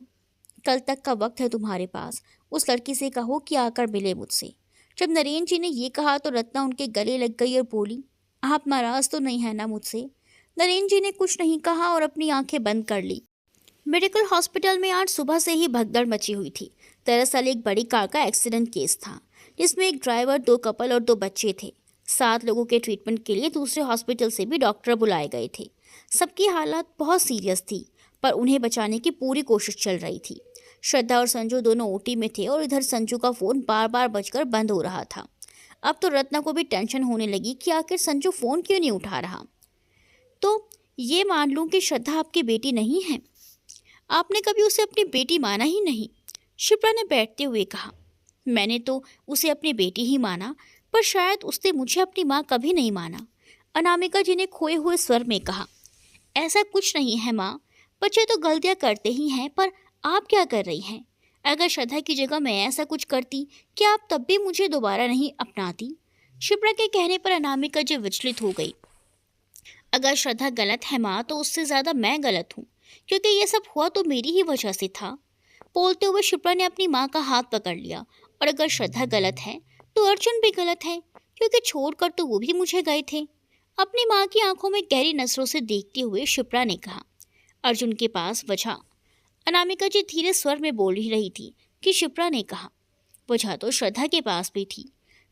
कल तक का वक्त है तुम्हारे पास, उस लड़की से कहो कि आकर मिले मुझसे। जब नरेन जी ने ये कहा तो रत्ना उनके गले लग गई और बोली, आप नाराज़ तो नहीं है ना मुझसे? नरेन जी ने कुछ नहीं कहा और अपनी आंखें बंद कर ली। मेडिकल हॉस्पिटल में आज सुबह से ही भगदड़ मची हुई थी। दरअसल एक बड़ी कार का एक्सीडेंट केस था जिसमें एक ड्राइवर, 2 कपल और 2 बच्चे थे। 7 लोगों के ट्रीटमेंट के लिए दूसरे हॉस्पिटल से भी डॉक्टर बुलाए गए थे। सबकी हालत बहुत सीरियस थी पर उन्हें बचाने की पूरी कोशिश चल रही थी। श्रद्धा और संजू दोनों ओटी में थे और इधर संजू का फ़ोन बार बार बजकर बंद हो रहा था। अब तो रत्ना को भी टेंशन होने लगी कि आखिर संजू फ़ोन क्यों नहीं उठा रहा। तो ये मान लूँ कि श्रद्धा आपकी बेटी नहीं है? आपने कभी उसे अपनी बेटी माना ही नहीं, शिप्रा ने बैठते हुए कहा। मैंने तो उसे अपनी बेटी ही माना पर शायद उसने मुझे अपनी माँ कभी नहीं माना, अनामिका जी ने खोए हुए स्वर में कहा। ऐसा कुछ नहीं है माँ, बच्चे तो गलतियाँ करते ही हैं, पर आप क्या कर रही हैं? अगर श्रद्धा की जगह मैं ऐसा कुछ करती क्या आप तब भी मुझे दोबारा नहीं अपनाती? शिप्रा के कहने पर अनामिका जी विचलित हो गई। अगर श्रद्धा गलत है माँ तो उससे ज़्यादा मैं गलत हूँ, क्योंकि ये सब हुआ तो मेरी ही वजह से था। बोलते हुए शिप्रा ने अपनी माँ का हाथ पकड़ लिया। और अगर श्रद्धा गलत है तो अर्जुन भी गलत है, क्योंकि छोड़कर तो वो भी मुझे गए थे। अपनी माँ की आंखों में गहरी नजरों से देखते हुए शिप्रा ने कहा, अर्जुन के पास वजह। अनामिका जी धीरे स्वर में बोल ही रही थी कि शिप्रा ने कहा, वजह तो श्रद्धा के पास भी थी।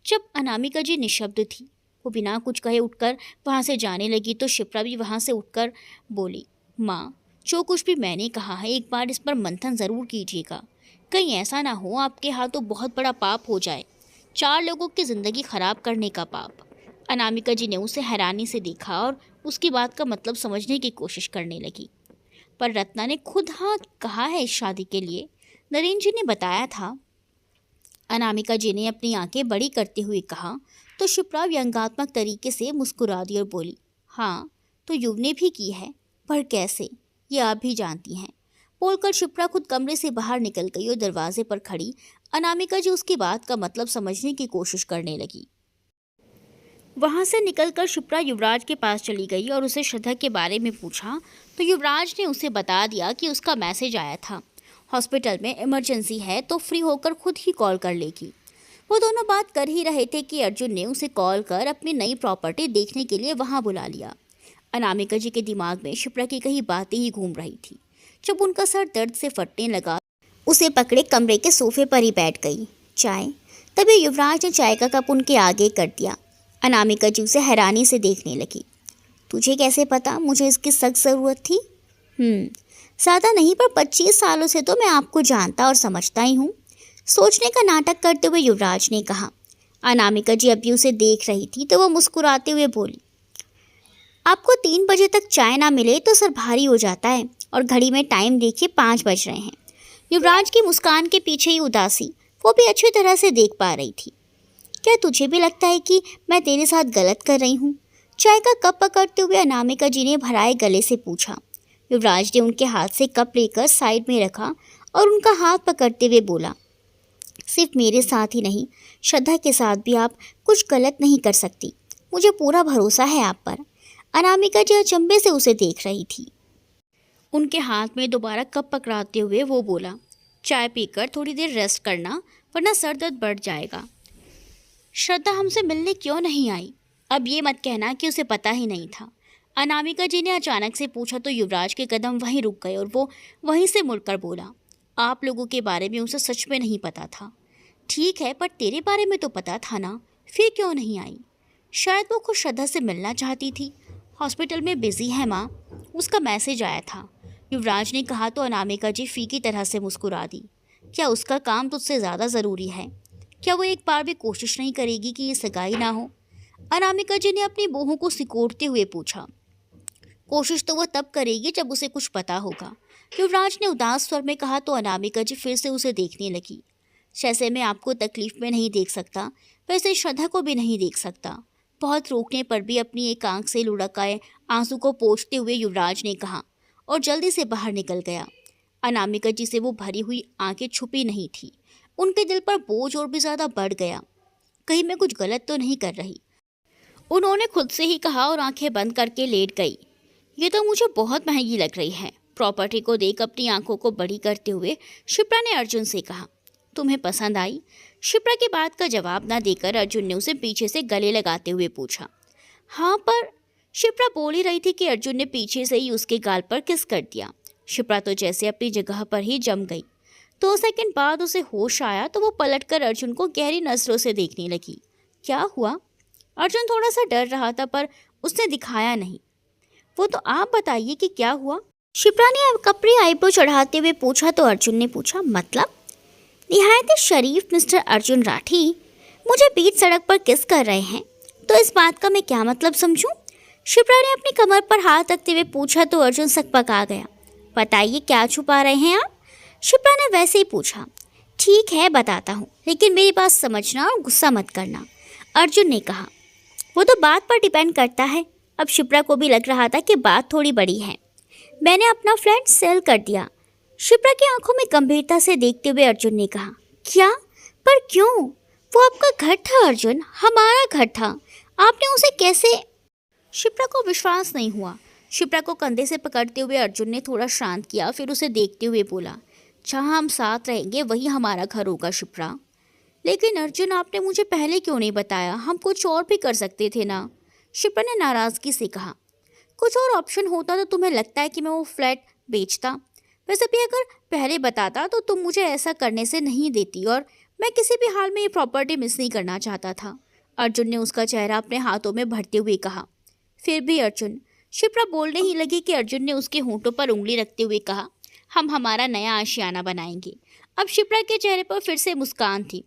जब अनामिका जी निशब्द थी, वो बिना कुछ कहे उठकर वहाँ से जाने लगी तो शिप्रा भी वहाँ से उठकर बोली, माँ, जो कुछ भी मैंने कहा है एक बार इस पर मंथन ज़रूर कीजिएगा। कहीं ऐसा ना हो आपके हाथों बहुत बड़ा पाप हो जाए, 4 लोगों की ज़िंदगी ख़राब करने का पाप। अनामिका जी ने उसे हैरानी से देखा और उसकी बात का मतलब समझने की कोशिश करने लगी। पर रत्ना ने खुद हाँ कहा है इस शादी के लिए, नरेन जी ने बताया था। अनामिका जी ने अपनी आंखें बड़ी करते हुए कहा तो शिप्रा व्यंग्यात्मक तरीके से मुस्कुरा दी और बोली, हाँ तो युव ने भी की है, पर कैसे ये आप भी जानती हैं। बोलकर शिप्रा खुद कमरे से बाहर निकल गई और दरवाजे पर खड़ी अनामिका जी उसकी बात का मतलब समझने की कोशिश करने लगी। वहाँ से निकलकर शिप्रा युवराज के पास चली गई और उसे श्रद्धा के बारे में पूछा तो युवराज ने उसे बता दिया कि उसका मैसेज आया था, हॉस्पिटल में इमरजेंसी है तो फ्री होकर खुद ही कॉल कर लेगी। वो दोनों बात कर ही रहे थे कि अर्जुन ने उसे कॉल कर अपनी नई प्रॉपर्टी देखने के लिए वहाँ बुला लिया। अनामिका जी के दिमाग में शिप्रा की कई बातें ही घूम रही थी। जब उनका सर दर्द से फटने लगा, उसे पकड़े कमरे के सोफे पर ही बैठ गई। चाय तभी युवराज ने चाय का कप उनके आगे कर दिया। अनामिका जी उसे हैरानी से देखने लगी। तुझे कैसे पता मुझे इसकी सख्त ज़रूरत थी? ज़्यादा नहीं, पर 25 सालों से तो मैं आपको जानता और समझता ही हूँ, सोचने का नाटक करते हुए युवराज ने कहा। अनामिका जी अभी उसे देख रही थी तो वो मुस्कुराते हुए बोली, आपको 3 बजे तक चाय ना मिले तो सर भारी हो जाता है, और घड़ी में टाइम देखिए 5 बज रहे हैं। युवराज की मुस्कान के पीछे ही उदासी वो भी अच्छी तरह से देख पा रही थी। क्या तुझे भी लगता है कि मैं तेरे साथ गलत कर रही हूँ? चाय का कप पकड़ते हुए अनामिका जी ने भराए गले से पूछा। युवराज ने उनके हाथ से कप लेकर साइड में रखा और उनका हाथ पकड़ते हुए बोला, सिर्फ मेरे साथ ही नहीं, श्रद्धा के साथ भी आप कुछ गलत नहीं कर सकती। मुझे पूरा भरोसा है आप पर। अनामिका जी अचंभे से उसे देख रही थी। उनके हाथ में दोबारा कप पकड़ाते हुए वो बोला, चाय पीकर थोड़ी देर रेस्ट करना, वरना सर दर्द बढ़ जाएगा। श्रद्धा हमसे मिलने क्यों नहीं आई? अब ये मत कहना कि उसे पता ही नहीं था। अनामिका जी ने अचानक से पूछा तो युवराज के कदम वहीं रुक गए और वो वहीं से मुड़कर बोला, आप लोगों के बारे में उसे सच में नहीं पता था। ठीक है, पर तेरे बारे में तो पता था ना, फिर क्यों नहीं आई? शायद वो खुद श्रद्धा से मिलना चाहती थी। हॉस्पिटल में बिजी है माँ, उसका मैसेज आया था। युवराज ने कहा तो अनामिका जी फीकी तरह से मुस्कुरा दी। क्या उसका काम तुझसे ज़्यादा ज़रूरी है? क्या वो एक बार भी कोशिश नहीं करेगी कि ये सगाई ना हो? अनामिका जी ने अपनी बहू को सिकोड़ते हुए पूछा। कोशिश तो वो तब करेगी जब उसे कुछ पता होगा, युवराज ने उदास स्वर में कहा तो अनामिका जी फिर से उसे देखने लगी। जैसे मैं आपको तकलीफ में नहीं देख सकता, वैसे श्रद्धा को भी नहीं देख सकता। बहुत रोकने पर भी अपनी एक आंख से लुढ़क आए आंसू को पोंछते हुए युवराज ने कहा और जल्दी से बाहर निकल गया। अनामिका जी से वो भरी हुई आंखें छुपी नहीं थी। उनके दिल पर बोझ और भी ज़्यादा बढ़ गया। कहीं मैं कुछ गलत तो नहीं कर रही, उन्होंने खुद से ही कहा और आंखें बंद करके लेट गई। ये तो मुझे बहुत महंगी लग रही है। प्रॉपर्टी को देख अपनी आंखों को बड़ी करते हुए शिप्रा ने अर्जुन से कहा, तुम्हें पसंद आई? शिप्रा की बात का जवाब ना देकर अर्जुन ने उसे पीछे से गले लगाते हुए पूछा। हाँ, पर शिप्रा बोल ही रही थी कि अर्जुन ने पीछे से ही उसके गाल पर किस कर दिया। शिप्रा तो जैसे अपनी जगह पर ही जम गई। 2 सेकंड बाद उसे होश आया तो वो पलटकर अर्जुन को गहरी नजरों से देखने लगी। क्या हुआ? अर्जुन थोड़ा सा डर रहा था पर उसने दिखाया नहीं। वो तो आप बताइए कि क्या हुआ? शिप्रा ने कपड़ी आईब्रो चढ़ाते हुए पूछा तो अर्जुन ने पूछा, मतलब? निहायत शरीफ मिस्टर अर्जुन राठी मुझे बीच सड़क पर किस कर रहे हैं, तो इस बात का मैं क्या मतलब समझूं? शिप्रा ने अपनी कमर पर हाथ रखते हुए पूछा तो अर्जुन सकपका गया। बताइए, क्या छुपा रहे हैं आप? शिप्रा ने वैसे ही पूछा। ठीक है, बताता हूँ, लेकिन मेरी बात समझना और गुस्सा मत करना, अर्जुन ने कहा। वो तो बात पर डिपेंड करता है। अब शिप्रा को भी लग रहा था कि बात थोड़ी बड़ी है। मैंने अपना फ्लैट सेल कर दिया। शिप्रा की आंखों में गंभीरता से देखते हुए अर्जुन ने कहा। क्या? पर क्यों? वो आपका घर था अर्जुन, हमारा घर था। आपने उसे कैसे? शिप्रा को विश्वास नहीं हुआ। शिप्रा को कंधे से पकड़ते हुए अर्जुन ने थोड़ा शांत किया, फिर उसे देखते हुए बोला, जहाँ हम साथ रहेंगे वही हमारा घर होगा शिप्रा। लेकिन अर्जुन, आपने मुझे पहले क्यों नहीं बताया? हम कुछ और भी कर सकते थे ना, शिप्रा ने नाराज़गी से कहा। कुछ और ऑप्शन होता तो तुम्हें लगता है कि मैं वो फ्लैट बेचता? वैसे भी अगर पहले बताता तो तुम मुझे ऐसा करने से नहीं देती, और मैं किसी भी हाल में ये प्रॉपर्टी मिस नहीं करना चाहता था, अर्जुन ने उसका चेहरा अपने हाथों में भरते हुए कहा। फिर भी अर्जुन, शिप्रा बोलने ही लगी कि अर्जुन ने उसके होंठों पर उंगली रखते हुए कहा, हम हमारा नया आशियाना बनाएंगे। अब शिप्रा के चेहरे पर फिर से मुस्कान थी।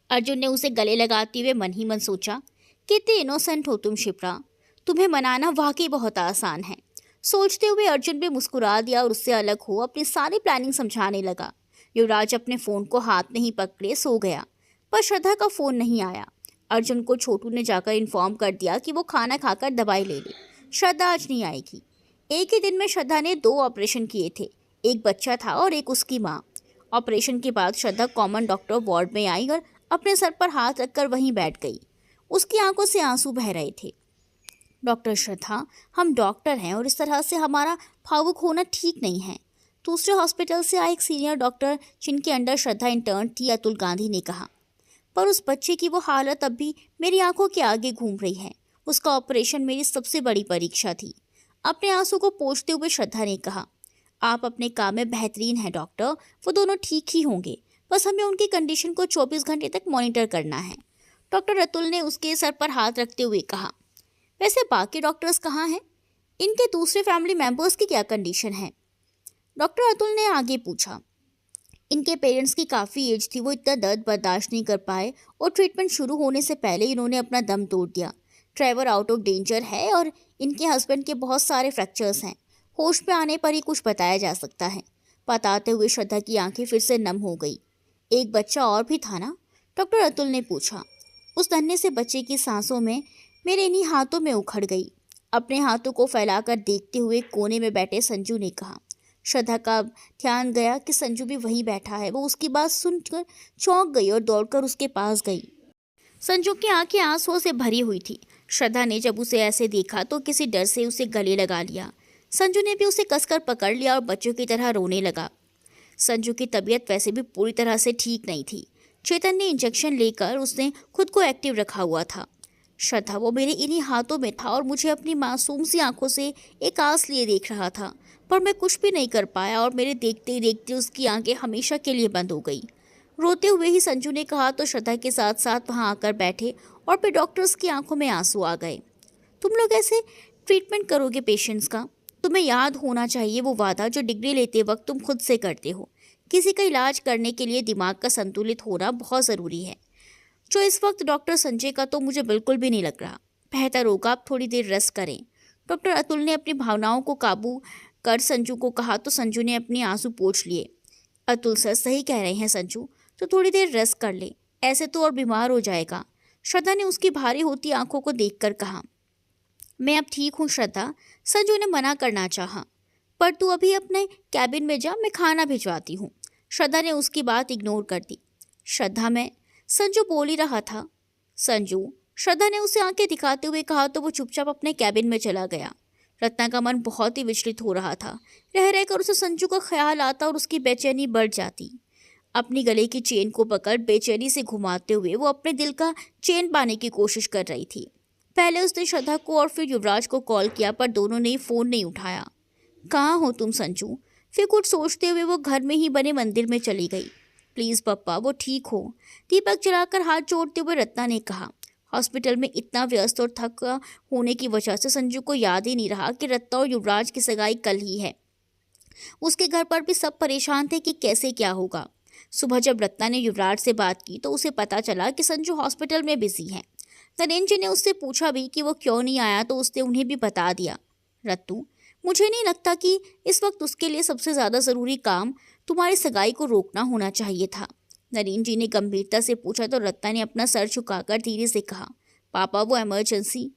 अर्जुन ने उसे गले लगाते हुए मन ही मन सोचा, कितने इनोसेंट हो तुम शिप्रा, तुम्हें मनाना वाकई बहुत आसान है। सोचते हुए अर्जुन भी मुस्कुरा दिया और उससे अलग हो अपनी सारी प्लानिंग समझाने लगा। युवराज अपने फ़ोन को हाथ में ही पकड़े सो गया, पर श्रद्धा का फ़ोन नहीं आया। अर्जुन को छोटू ने जाकर इन्फॉर्म कर दिया कि वो खाना खाकर दवाई ले ले, श्रद्धा आज नहीं आएगी। एक ही दिन में श्रद्धा ने 2 ऑपरेशन किए थे, एक बच्चा था और एक उसकी माँ। ऑपरेशन के बाद श्रद्धा कॉमन डॉक्टर वार्ड में आई और अपने सर पर हाथ रखकर वहीं बैठ गई। उसकी आंखों से आंसू बह रहे थे। डॉक्टर श्रद्धा, हम डॉक्टर हैं और इस तरह से हमारा भावुक होना ठीक नहीं है, दूसरे हॉस्पिटल से आए एक सीनियर डॉक्टर जिनके अंडर श्रद्धा इंटर्न थी, अतुल गांधी ने कहा। पर उस बच्चे की वो हालत अब भी मेरी आंखों के आगे घूम रही है। उसका ऑपरेशन मेरी सबसे बड़ी परीक्षा थी। अपने आंसू को पोंछते हुए श्रद्धा ने कहा, आप अपने काम में बेहतरीन हैं डॉक्टर, वो दोनों ठीक ही होंगे, बस हमें उनकी कंडीशन को 24 घंटे तक मॉनिटर करना है। डॉक्टर अतुल ने उसके सर पर हाथ रखते हुए कहा। वैसे बाकी डॉक्टर्स कहाँ हैं? इनके दूसरे फैमिली मेंबर्स की क्या कंडीशन है? डॉक्टर अतुल ने आगे पूछा। इनके पेरेंट्स की काफ़ी एज थी, वो इतना दर्द बर्दाश्त नहीं कर पाए और ट्रीटमेंट शुरू होने से पहले इन्होंने अपना दम तोड़ दिया। ट्रेवर आउट ऑफ डेंजर है और इनके हस्बैंड के बहुत सारे फ्रैक्चर्स हैं। होश में आने पर ही कुछ बताया जा सकता है। बताते हुए श्रद्धा की आंखें फिर से नम हो गई। एक बच्चा और भी था ना? डॉक्टर अतुल ने पूछा। उस नन्हे से बच्चे की सांसों में मेरे इन्हीं हाथों में उखड़ गई। अपने हाथों को फैलाकर देखते हुए कोने में बैठे संजू ने कहा। श्रद्धा का ध्यान गया कि संजू भी वहीं बैठा है। वो उसकी बात सुनकर चौंक गई और दौड़कर उसके पास गई। संजू की आंखें आंसुओं से भरी हुई थी। श्रद्धा ने जब उसे ऐसे देखा तो किसी डर से उसे गले लगा लिया। संजू ने भी उसे कसकर पकड़ लिया और बच्चों की तरह रोने लगा। संजू की तबीयत वैसे भी पूरी तरह से ठीक नहीं थी। चेतन ने इंजेक्शन लेकर उसने खुद को एक्टिव रखा हुआ था। श्रद्धा वो मेरे इन्हीं हाथों में था और मुझे अपनी मासूम सी आंखों से एक आस लिए देख रहा था, पर मैं कुछ भी नहीं कर पाया और मेरे देखते ही देखते उसकी आंखें हमेशा के लिए बंद हो गई। रोते हुए ही संजू ने कहा तो श्रद्धा के साथ साथ वहां आकर बैठे और फिर डॉक्टर्स की आंखों में आंसू आ गए। तुम लोग ऐसे ट्रीटमेंट करोगे पेशेंट्स का? तुम्हें याद होना चाहिए वो वादा जो डिग्री लेते वक्त तुम खुद से करते हो। किसी का इलाज करने के लिए दिमाग का संतुलित होना बहुत ज़रूरी है, जो इस वक्त डॉक्टर संजय का तो मुझे बिल्कुल भी नहीं लग रहा। बेहतर होगा आप थोड़ी देर रेस्ट करें। डॉक्टर अतुल ने अपनी भावनाओं को काबू कर संजू को कहा तो संजू ने अपने आंसू पोंछ लिए। अतुल सर सही कह रहे हैं संजू, तो थोड़ी देर रेस्ट कर ले, ऐसे तो और बीमार हो जाएगा। श्रद्धा ने उसकी भारी होती आंखों को देखकर कहा। मैं अब ठीक हूँ श्रद्धा, संजू ने मना करना चाहा। पर तू अभी अपने कैबिन में जा, मैं खाना भिजवाती हूँ। श्रद्धा ने उसकी बात इग्नोर कर दी। श्रद्धा मैं, संजू बोल ही रहा था। संजू, श्रद्धा ने उसे आंखें दिखाते हुए कहा तो वो चुपचाप अपने कैबिन में चला गया। रत्ना का मन बहुत ही विचलित हो रहा था। रह रहकर उसे संजू का ख्याल आता और उसकी बेचैनी बढ़ जाती। अपनी गले की चेन को पकड़ बेचैनी से घुमाते हुए वो अपने दिल का चैन पाने की कोशिश कर रही थी। पहले उसने श्रद्धा को और फिर युवराज को कॉल किया, पर दोनों ने फ़ोन नहीं उठाया। कहाँ हो तुम संजू? फिर कुछ सोचते हुए वो घर में ही बने मंदिर में चली गई। प्लीज़ पप्पा, वो ठीक हो। दीपक जलाकर हाथ जोड़ते हुए रत्ना ने कहा। हॉस्पिटल में इतना व्यस्त और थका होने की वजह से संजू को याद ही नहीं रहा कि रत्ना और युवराज की सगाई कल ही है। उसके घर पर भी सब परेशान थे कि कैसे क्या होगा। सुबह जब रत्ना ने युवराज से बात की तो उसे पता चला कि संजू हॉस्पिटल में बिजी है। नरेंद्र जी ने उससे पूछा भी कि वो क्यों नहीं आया तो उसने उन्हें भी बता दिया। रत्तू, मुझे नहीं लगता कि इस वक्त उसके लिए सबसे ज़्यादा ज़रूरी काम तुम्हारी सगाई को रोकना होना चाहिए था। नरेंद्र जी ने गंभीरता से पूछा तो रत्ना ने अपना सर झुकाकर धीरे से कहा। पापा, वो इमरजेंसी।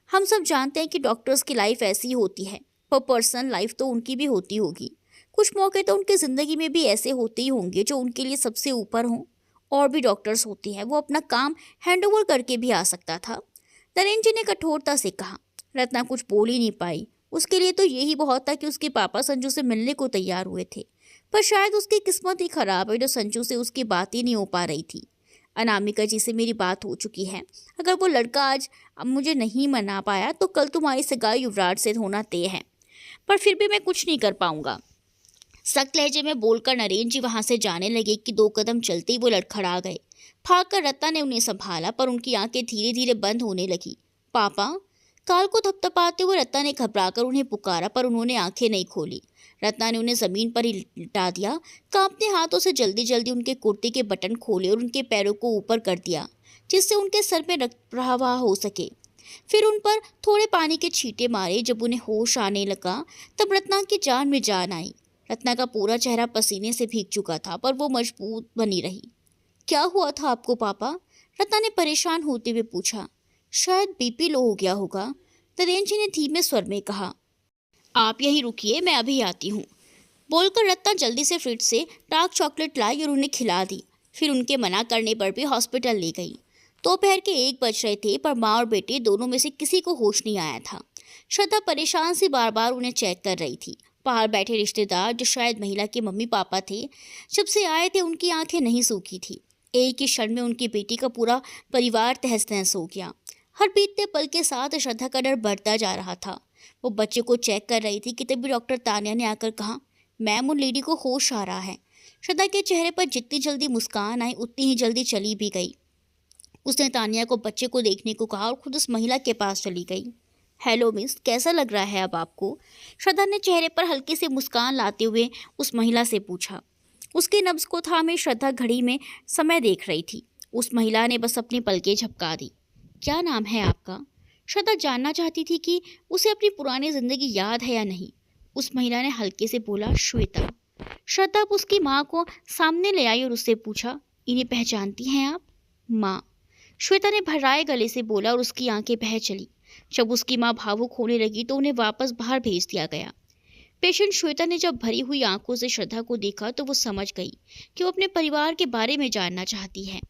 हम सब जानते हैं कि डॉक्टर्स की लाइफ ऐसी होती है, पर पर्सनल लाइफ तो उनकी भी होती होगी। कुछ मौके तो उनकी ज़िंदगी में भी ऐसे होते ही होंगे जो उनके लिए सबसे ऊपर हों। और भी डॉक्टर्स होती हैं, वो अपना काम हैंडओवर करके भी आ सकता था। नरेंद्र जी ने कठोरता से कहा। रत्ना कुछ बोल ही नहीं पाई। उसके लिए तो यही बहुत था कि उसके पापा संजू से मिलने को तैयार हुए थे, पर शायद उसकी किस्मत ही खराब है जो संजू से उसकी बात ही नहीं हो पा रही थी। अनामिका जी से मेरी बात हो चुकी है। अगर वो लड़का आज मुझे नहीं मना पाया तो कल तुम्हारी सगाई युवराज से होना तय है, पर फिर भी मैं कुछ नहीं कर पाऊंगा। सख्त लहजे में बोलकर नरेंद्र जी वहां से जाने लगे कि 2 कदम चलते ही वो लड़खड़ा गए। भागकर रत्ना ने उन्हें संभाला, पर उनकी आंखें धीरे धीरे बंद होने लगी। पापा, काल को थपथपाते हुए रत्ना ने घबराकर उन्हें पुकारा, पर उन्होंने आंखें नहीं खोली। रत्ना ने उन्हें ज़मीन पर ही लिटा दिया। कांपते हाथों से जल्दी जल्दी उनके कुर्ते के बटन खोले और उनके पैरों को ऊपर कर दिया, जिससे उनके सर में रक्त प्रवाह हो सके। फिर उन पर थोड़े पानी के छींटे मारे। जब उन्हें होश आने लगा तब रत्ना की जान में जान आई। रत्ना का पूरा चेहरा पसीने से भीग चुका था, पर वो मजबूत बनी रही। क्या हुआ था आपको पापा? रत्ना ने परेशान होते हुए पूछा। शायद बीपी लो हो गया होगा, नरेंद्र जी ने धीमे स्वर में कहा। आप यहीं रुकिए, मैं अभी आती हूँ। बोलकर रत्ना जल्दी से फ्रिज से डार्क चॉकलेट लाई और उन्हें खिला दी। फिर उनके मना करने पर भी हॉस्पिटल ले गई। दोपहर के 1 बज रहे थे, पर माँ और बेटे दोनों में से किसी को होश नहीं आया था। श्रद्धा परेशान से बार बार उन्हें चेक कर रही थी। बाहर बैठे रिश्तेदार, जो शायद महिला के मम्मी पापा थे, जब से आए थे उनकी आंखें नहीं सूखी थी। एक ही क्षण में उनकी बेटी का पूरा परिवार तहस नहस हो गया। हर बीतते पल के साथ श्रद्धा का डर बढ़ता जा रहा था। वो बच्चे को चेक कर रही थी कि तभी डॉक्टर तान्या ने आकर कहा, मैम, उन लेडी को होश आ रहा है। श्रद्धा के चेहरे पर जितनी जल्दी मुस्कान आई उतनी ही जल्दी चली भी गई। उसने तानिया को बच्चे को देखने को कहा और खुद उस महिला के पास चली गई। हेलो मिस, कैसा लग रहा है अब आपको? श्रद्धा ने चेहरे पर हल्की सी मुस्कान लाते हुए उस महिला से पूछा। उसकी नब्ज को थामे श्रद्धा घड़ी में समय देख रही थी। उस महिला ने बस अपनी पलकें झपका दी। क्या नाम है आपका? श्रद्धा जानना चाहती थी कि उसे अपनी पुरानी जिंदगी याद है या नहीं। उस महिला ने हल्के से बोला, श्वेता। श्रद्धा अब उसकी माँ को सामने ले आई और उससे पूछा, इन्हें पहचानती हैं आप? माँ, श्वेता ने भर्राए गले से बोला और उसकी आंखें बह चली। जब उसकी माँ भावुक होने लगी तो उन्हें वापस बाहर भेज दिया गया। पेशेंट श्वेता ने जब भरी हुई आंखों से श्रद्धा को देखा तो वो समझ गई कि वो अपने परिवार के बारे में जानना चाहती है।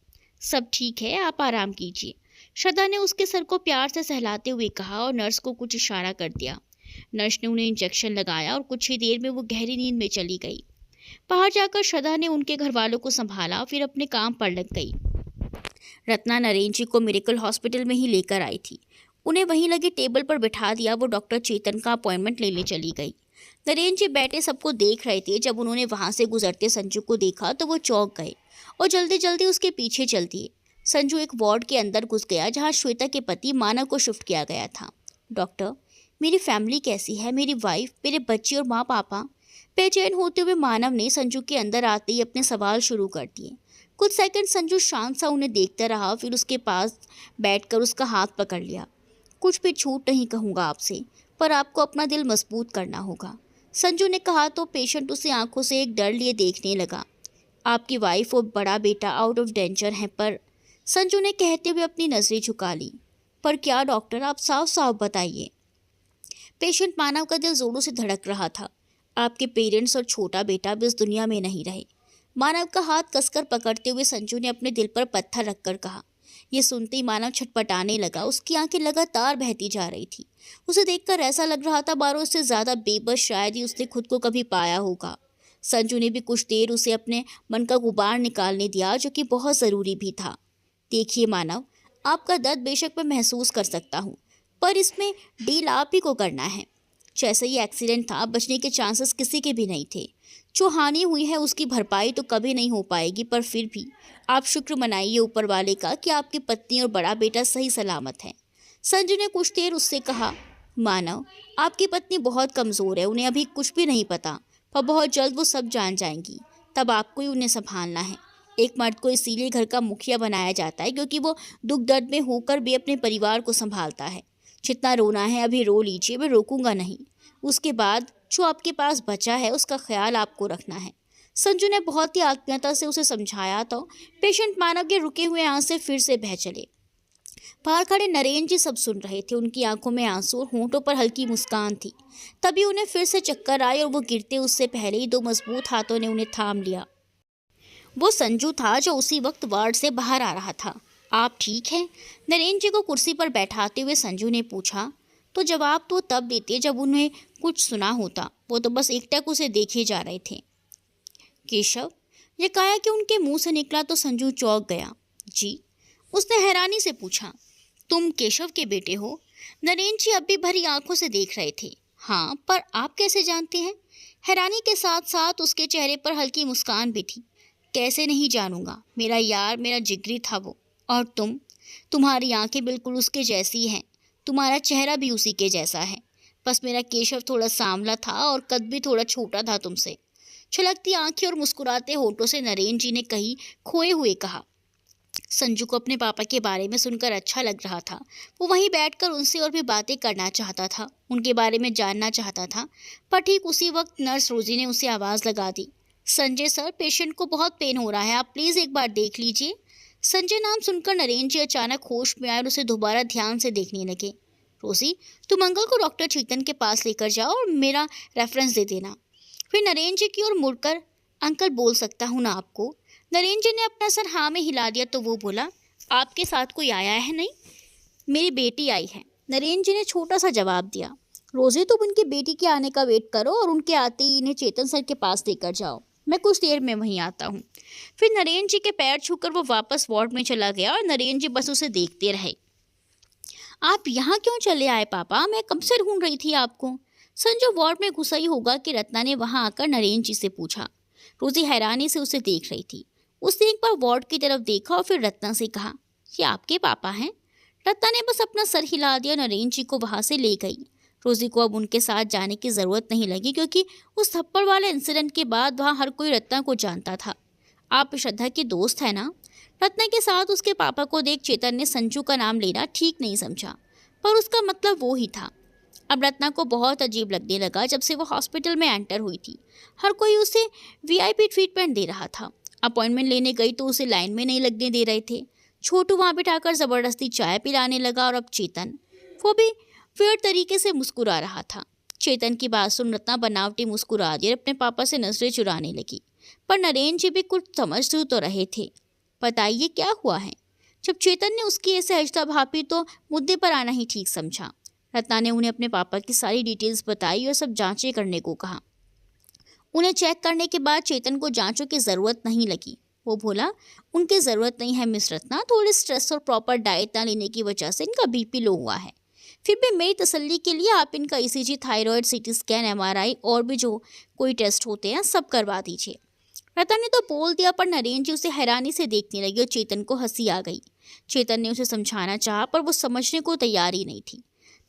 सब ठीक है, आप आराम कीजिए, श्रद्धा ने उसके सर को प्यार से सहलाते हुए कहा और नर्स को कुछ इशारा कर दिया। नर्स ने उन्हें इंजेक्शन लगाया और कुछ ही देर में वो गहरी नींद में चली गई। बाहर जाकर श्रद्धा ने उनके घर वालों को संभाला, फिर अपने काम पर लग गई। रत्ना नरेन जी को मेडिकल हॉस्पिटल में ही लेकर आई थी। उन्हें वहीं लगे टेबल पर बिठा दिया। वो डॉक्टर चेतन का अपॉइंटमेंट लेने चली गई। नरेन जी बैठे सबको देख रहे थे। जब उन्होंने वहां से गुजरते संजू को देखा तो वो चौंक गए और जल्दी जल्दी उसके पीछे चल दिए। संजू एक वार्ड के अंदर घुस गया जहां श्वेता के पति मानव को शिफ्ट किया गया था। डॉक्टर, मेरी फैमिली कैसी है? मेरी वाइफ, मेरे बच्चे और माँ पापा? बेचैन होते हुए मानव ने संजू के अंदर आते ही अपने सवाल शुरू कर दिए। कुछ सेकंड संजू शांत सा उन्हें देखता रहा, फिर उसके पास बैठकर उसका हाथ पकड़ लिया। कुछ भी झूठ नहीं कहूँगा आपसे, पर आपको अपना दिल मजबूत करना होगा, संजू ने कहा तो पेशेंट उसे आंखों से एक डर लिए देखने लगा। आपकी वाइफ और बड़ा बेटा आउट ऑफ डेंजर हैं, पर संजू ने कहते हुए अपनी नजरें झुका ली। पर क्या डॉक्टर, आप साफ साफ बताइए। पेशेंट मानव का दिल जोरों से धड़क रहा था। आपके पेरेंट्स और छोटा बेटा भी इस दुनिया में नहीं रहे। मानव का हाथ कसकर पकड़ते हुए संजू ने अपने दिल पर पत्थर रखकर कहा। यह सुनते ही मानव छटपटाने लगा। उसकी आंखें लगातार बहती जा रही थी। उसे देखकर ऐसा लग रहा था मानो उससे ज्यादा बेबस शायद ही उसने खुद को कभी पाया होगा। संजू ने भी कुछ देर उसे अपने मन का गुबार निकालने दिया, जो कि बहुत ज़रूरी भी था। देखिए मानव, आपका दर्द बेशक मैं महसूस कर सकता हूँ, पर इसमें डील आप ही को करना है। जैसे ही एक्सीडेंट था, बचने के चांसेस किसी के भी नहीं थे। जो हानि हुई है उसकी भरपाई तो कभी नहीं हो पाएगी, पर फिर भी आप शुक्र मनाइए ऊपर वाले का कि आपकी पत्नी और बड़ा बेटा सही सलामत है। संजू ने कुछ देर उससे कहा, मानव, आपकी पत्नी बहुत कमज़ोर है, उन्हें अभी कुछ भी नहीं पता, पर बहुत जल्द वो सब जान जाएंगी। तब आपको ही उन्हें संभालना है। एक मर्द को इसीलिए घर का मुखिया बनाया जाता है क्योंकि वो दुख दर्द में होकर भी अपने परिवार को संभालता है। जितना रोना है अभी रो लीजिए, मैं रोकूंगा नहीं। उसके बाद जो आपके पास बचा है उसका ख्याल आपको रखना है। संजू ने बहुत ही आत्मीयता से उसे समझाया तो पेशेंट मानव के रुके हुए आंसू फिर से बह चले। बाहर खड़े नरेन जी सब सुन रहे थे। उनकी आंखों में आंसू और होंठों पर हल्की मुस्कान थी। तभी उन्हें फिर से चक्कर आए और वो गिरते उससे पहले ही दो मजबूत हाथों ने उन्हें थाम लिया। वो संजू था जो उसी वक्त वार्ड से बाहर आ रहा था। आप ठीक हैं? नरेन जी को कुर्सी पर बैठाते हुए संजू ने पूछा। तो जवाब तो तब देते जब उन्हें कुछ सुना होता। वो तो बस एकटक उसे देखे जा रहे थे। केशव, ये कहा कि उनके मुंह से निकला तो संजू चौंक गया। जी, उसने हैरानी से पूछा। तुम केशव के बेटे हो? नरेन जी अब भी भरी आंखों से देख रहे थे। हाँ, पर आप कैसे जानते हैं? हैरानी के साथ साथ उसके चेहरे पर हल्की मुस्कान भी थी। कैसे नहीं जानूंगा, मेरा यार, मेरा जिगरी था वो। और तुम्हारी आंखें बिल्कुल उसके जैसी हैं, तुम्हारा चेहरा भी उसी के जैसा है। बस मेरा केशव थोड़ा सांवला था और कद भी थोड़ा छोटा था तुमसे। छलकती आंखें और मुस्कुराते होठों से नरेन जी ने कहीं खोए हुए कहा। संजू को अपने पापा के बारे में सुनकर अच्छा लग रहा था। वो वहीं बैठकर उनसे और भी बातें करना चाहता था, उनके बारे में जानना चाहता था। पर ठीक उसी वक्त नर्स रोजी ने उसे आवाज़ लगा दी। संजय सर, पेशेंट को बहुत पेन हो रहा है, आप प्लीज़ एक बार देख लीजिए। संजय नाम सुनकर नरेन जी अचानक होश में आए और उसे दोबारा ध्यान से देखने लगे। रोजी, तुम अंकल को डॉक्टर चेतन के पास लेकर जाओ और मेरा रेफरेंस दे देना। फिर नरेन जी की ओर मुड़कर, अंकल बोल सकता हूँ ना आपको? नरेन जी ने अपना सर हाँ में हिला दिया तो वो बोला, आपके साथ कोई आया है? नहीं, मेरी बेटी आई है, नरेन जी ने छोटा सा जवाब दिया। रोजी, तुम उनकी बेटी के आने का वेट करो और उनके आते ही इन्हें चेतन सर के पास लेकर जाओ, मैं कुछ देर में वहीं आता हूँ। फिर नरेन जी के पैर छूकर वो वापस वार्ड में चला गया और नरेन जी बस उसे देखते रहे। आप यहाँ क्यों चले आए पापा? मैं कब से ढूंढ रही थी आपको। संजू वार्ड में घुसा ही होगा कि रत्ना ने वहाँ आकर नरेन जी से पूछा। रोजी हैरानी से उसे देख रही थी। उसने एक बार वार्ड की तरफ देखा और फिर रत्ना से कहा, ये आपके पापा हैं? रत्ना ने बस अपना सर हिला दिया। नरेन जी को वहां से ले गई। रोजी को अब उनके साथ जाने की ज़रूरत नहीं लगी, क्योंकि उस थप्पड़ वाले इंसिडेंट के बाद वहाँ हर कोई रत्ना को जानता था। आप श्रद्धा के दोस्त हैं ना? रत्ना के साथ उसके पापा को देख चेतन ने संजू का नाम लेना ठीक नहीं समझा, पर उसका मतलब वो ही था। अब रत्ना को बहुत अजीब लगने लगा जब से वो हॉस्पिटल में एंटर हुई थी। हर कोई उसे वीआईपी ट्रीटमेंट दे रहा था। अपॉइंटमेंट लेने गई तो उसे लाइन में नहीं लगने दे रहे थे। छोटू वहाँ बिठाकर ज़बरदस्ती चाय पिलाने लगा और अब चेतन, वो भी फेयर तरीके से मुस्कुरा रहा था। चेतन की बात सुन रत्ना बनावटी मुस्कुरा दी और अपने पापा से नजरें चुराने लगी। पर नरेन जी भी कुछ समझ तो रहे थे। बताइए क्या हुआ है? जब चेतन ने उसकी ऐसे हजता भापी तो मुद्दे पर आना ही ठीक समझा। रत्ना ने उन्हें अपने पापा की सारी डिटेल्स बताई और सब जांचें करने को कहा। उन्हें चेक करने के बाद चेतन को जांचों की ज़रूरत नहीं लगी। वो बोला, उनकी ज़रूरत नहीं है मिस रत्ना, थोड़े स्ट्रेस और प्रॉपर डाइट ना लेने की वजह से इनका बीपी लो हुआ है। फिर भी मेरी तसल्ली के लिए आप इनका ECG, thyroid, CT scan, MRI और भी जो कोई टेस्ट होते हैं सब करवा दीजिए। रत्ना ने तो बोल दिया, पर नरेन जी उसे हैरानी से देखने लगी और चेतन को हंसी आ गई। चेतन ने उसे समझाना चाहा, पर वो समझने को तैयार ही नहीं थी।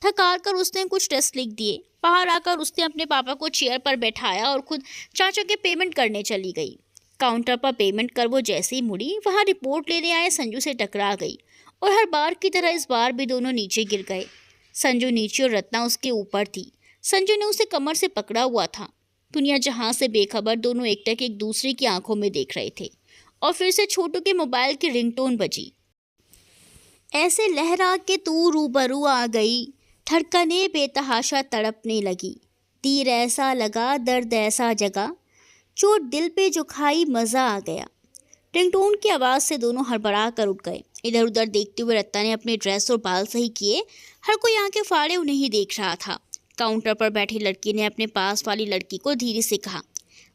थक हार कर उसने कुछ टेस्ट लिख दिए। बाहर आकर उसने अपने पापा को चेयर पर बैठाया और खुद चाचा के पेमेंट करने चली गई। काउंटर पर पेमेंट कर वो जैसे ही मुड़ी, वहाँ रिपोर्ट लेने आए संजू से टकरा गई और हर बार की तरह इस बार भी दोनों नीचे गिर गए। संजू नीचे और रत्ना उसके ऊपर थी। संजू ने उसे कमर से पकड़ा हुआ था। दुनिया जहां से बेखबर दोनों एकटक एक दूसरे की आंखों में देख रहे थे और फिर से छोटू के मोबाइल की रिंगटोन बजी। ऐसे लहरा के तू रूबरू आ गई, धड़कने बेतहाशा तड़पने लगी, तीर ऐसा लगा दर्द ऐसा जगा, चोट दिल पे जो खाई मज़ा आ गया। रिंगटोन की आवाज़ से दोनों हड़बड़ा कर उठ गए। इधर उधर देखते हुए रत्ना ने अपने ड्रेस और बाल सही किए। हर कोई आंखें फाड़े उन्हें ही देख रहा था। काउंटर पर बैठी लड़की ने अपने पास वाली लड़की को धीरे से कहा,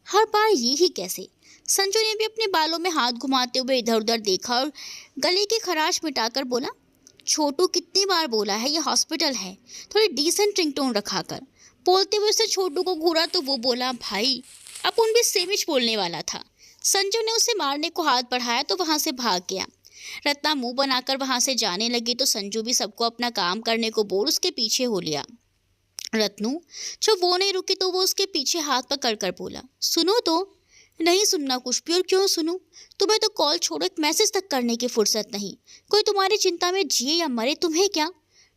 हर बार ये ही कैसे? संजू ने भी अपने बालों में हाथ घुमाते हुए इधर उधर देखा और गले की खराश मिटाकर बोला, छोटू कितनी बार बोला है ये हॉस्पिटल है, थोड़ी डिसेंट रिंगटोन रखा कर। बोलते हुए उसने छोटू को घूरा तो वो बोला, भाई अपुन भी सेमिच बोलने वाला था। संजू ने उसे मारने को हाथ बढ़ाया तो वहां से भाग गया। रत्ना मुंह बनाकर वहां से जाने लगी तो संजू भी सबको अपना काम करने को बोल उसके पीछे हो लिया। रत्नू जब वो नहीं रुकी तो वो उसके पीछे हाथ पकड़ कर बोला, सुनो तो। नहीं सुनना कुछ भी, और क्यों सुनूं? तुम्हें तो कॉल छोड़ो एक मैसेज तक करने की फुर्सत नहीं। कोई तुम्हारी चिंता में जिए या मरे तुम्हें क्या?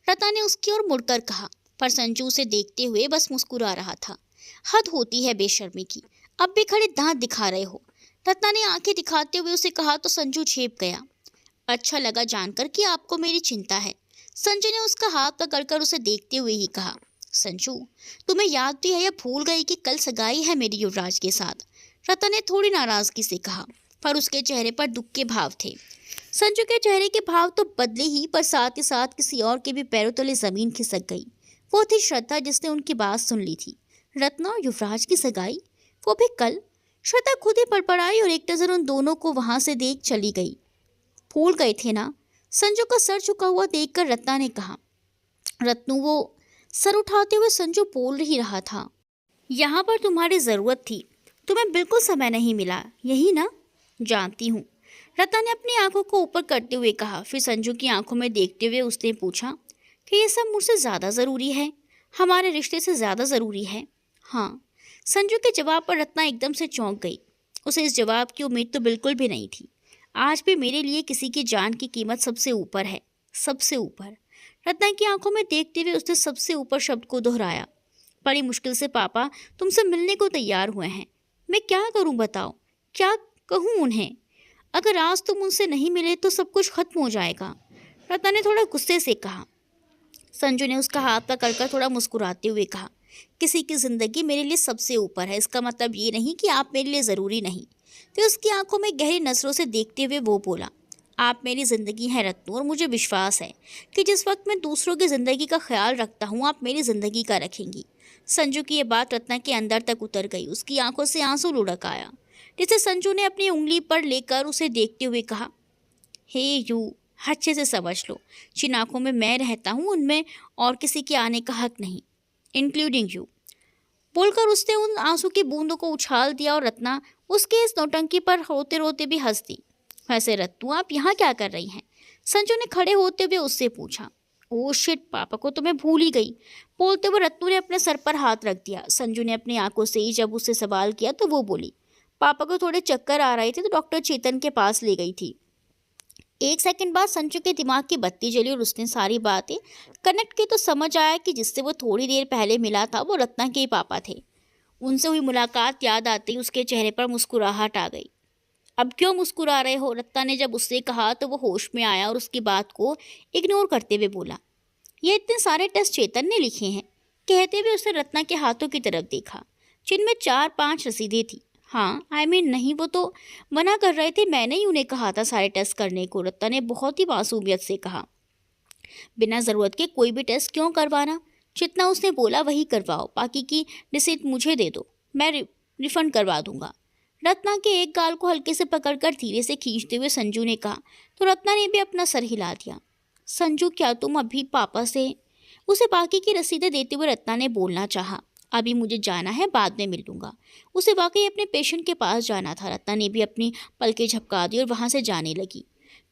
रत्ना ने उसकी ओर मुड़कर कहा, पर संजू उसे देखते हुए बस मुस्कुरा रहा था। हद होती है बेशर्मी की, अब भी खड़े दांत दिखा रहे हो। रत्ना ने आंखें दिखाते हुए उसे कहा तो संजू झेप गया। अच्छा लगा जानकर कि आपको मेरी चिंता है। संजू ने उसका हाथ पकड़कर उसे देखते हुए ही कहा, संजू तुम्हें याद भी है या भूल गई कि कल सगाई है मेरी युवराज के साथ? रत्ना ने थोड़ी नाराजगी से कहा, पर उसके चेहरे पर दुख के भाव थे। संजू के चेहरे के भाव तो बदले ही, पर साथ ही साथ किसी और के भी पैरों तले जमीन खिसक गई। वो थी श्रद्धा, जिसने उनकी बात सुन ली थी। रत्ना और युवराज की सगाई, वो भी कल? श्रद्धा खुद ही पड़पड़ाई और एक नज़र उन दोनों को वहां से देख चली गई। भूल गए थे ना? संजू का सर झुका हुआ देखकर रत्ना ने कहा। रत्नू, वो सर उठाते हुए संजू बोल ही रहा था, यहाँ पर तुम्हारी ज़रूरत थी, तुम्हें बिल्कुल समय नहीं मिला, यही ना? जानती हूँ, रत्ना ने अपनी आंखों को ऊपर करते हुए कहा। फिर संजू की आंखों में देखते हुए उसने पूछा कि ये सब मुझसे ज़्यादा ज़रूरी है, हमारे रिश्ते से ज़्यादा ज़रूरी है? हाँ। संजू के जवाब पर रत्ना एकदम से चौंक गई। उसे इस जवाब की उम्मीद तो बिल्कुल भी नहीं थी। आज भी मेरे लिए किसी की जान की कीमत सबसे ऊपर है, सबसे ऊपर। रत्ना की आंखों में देखते हुए उसने सबसे ऊपर शब्द को दोहराया। बड़ी मुश्किल से पापा तुमसे मिलने को तैयार हुए हैं। मैं क्या करूं बताओ, क्या कहूं उन्हें? अगर आज तुम उनसे नहीं मिले तो सब कुछ खत्म हो जाएगा, रत्ना ने थोड़ा गुस्से से कहा। संजू ने उसका हाथ पकड़कर थोड़ा मुस्कुराते हुए कहा, किसी की ज़िंदगी मेरे लिए सबसे ऊपर है, इसका मतलब ये नहीं कि आप मेरे लिए ज़रूरी नहीं। फिर उसकी आंखों में गहरी नज़रों से देखते हुए वो बोला, आप मेरी ज़िंदगी है रत्नू, और मुझे विश्वास है कि जिस वक्त मैं दूसरों की ज़िंदगी का ख्याल रखता हूँ आप मेरी ज़िंदगी का रखेंगी। संजू की ये बात रत्ना के अंदर तक उतर गई। उसकी आंखों से आंसू लुढ़क आया, जिसे संजू ने अपनी उंगली पर लेकर उसे देखते हुए कहा, हे यू, अच्छे से समझ लो, जिन आंखों में मैं रहता हूँ उनमें और किसी के आने का हक नहीं, इंक्लूडिंग यू। बोलकर उसने उन आंसू की बूंदों को उछाल दिया और रत्ना उसके इस नौटंकी पर रोते रोते भी हंस दी। वैसे रत्तू, आप यहाँ क्या कर रही हैं? संजू ने खड़े होते हुए उससे पूछा। ओह शिट, पापा को तो मैं भूल ही गई। बोलते हुए रत्तू ने अपने सर पर हाथ रख दिया। संजू ने अपनी आंखों से ही जब उससे सवाल किया तो वो बोली, पापा को थोड़े चक्कर आ रहे थे तो डॉक्टर चेतन के पास ले गई थी। एक सेकंड बाद संजू के दिमाग की बत्ती जली और उसने सारी बातें कनेक्ट की तो समझ आया कि जिससे वो थोड़ी देर पहले मिला था वो रत्ना के ही पापा थे। उनसे हुई मुलाकात याद आते ही उसके चेहरे पर मुस्कुराहट आ गई। अब क्यों मुस्कुरा रहे हो? रत्ना ने जब उससे कहा तो वो होश में आया और उसकी बात को इग्नोर करते हुए बोला, ये इतने सारे टेस्ट चेतन ने लिखे हैं। कहते हुए उसने रत्ना के हाथों की तरफ देखा जिनमें 4-5 रसीदें थी। हाँ, नहीं, वो तो मना कर रहे थे, मैंने ही उन्हें कहा था सारे टेस्ट करने को। रत्ना ने बहुत ही मासूमियत से कहा, बिना ज़रूरत के कोई भी टेस्ट क्यों करवाना? जितना उसने बोला वही करवाओ, बाकी की रिसीट मुझे दे दो, मैं रिफंड करवा दूंगा। रत्ना के एक गाल को हल्के से पकड़कर धीरे से खींचते हुए संजू ने कहा तो रत्ना ने भी अपना सर हिला दिया। संजू, क्या तुम अभी पापा से? उसे बाकी की रसीदें देते हुए रत्ना ने बोलना चाहा। अभी मुझे जाना है, बाद में मिल लूँगा। उसे वाकई अपने पेशेंट के पास जाना था। रत्ना ने भी अपनी पलकें झपका दी और वहाँ से जाने लगी।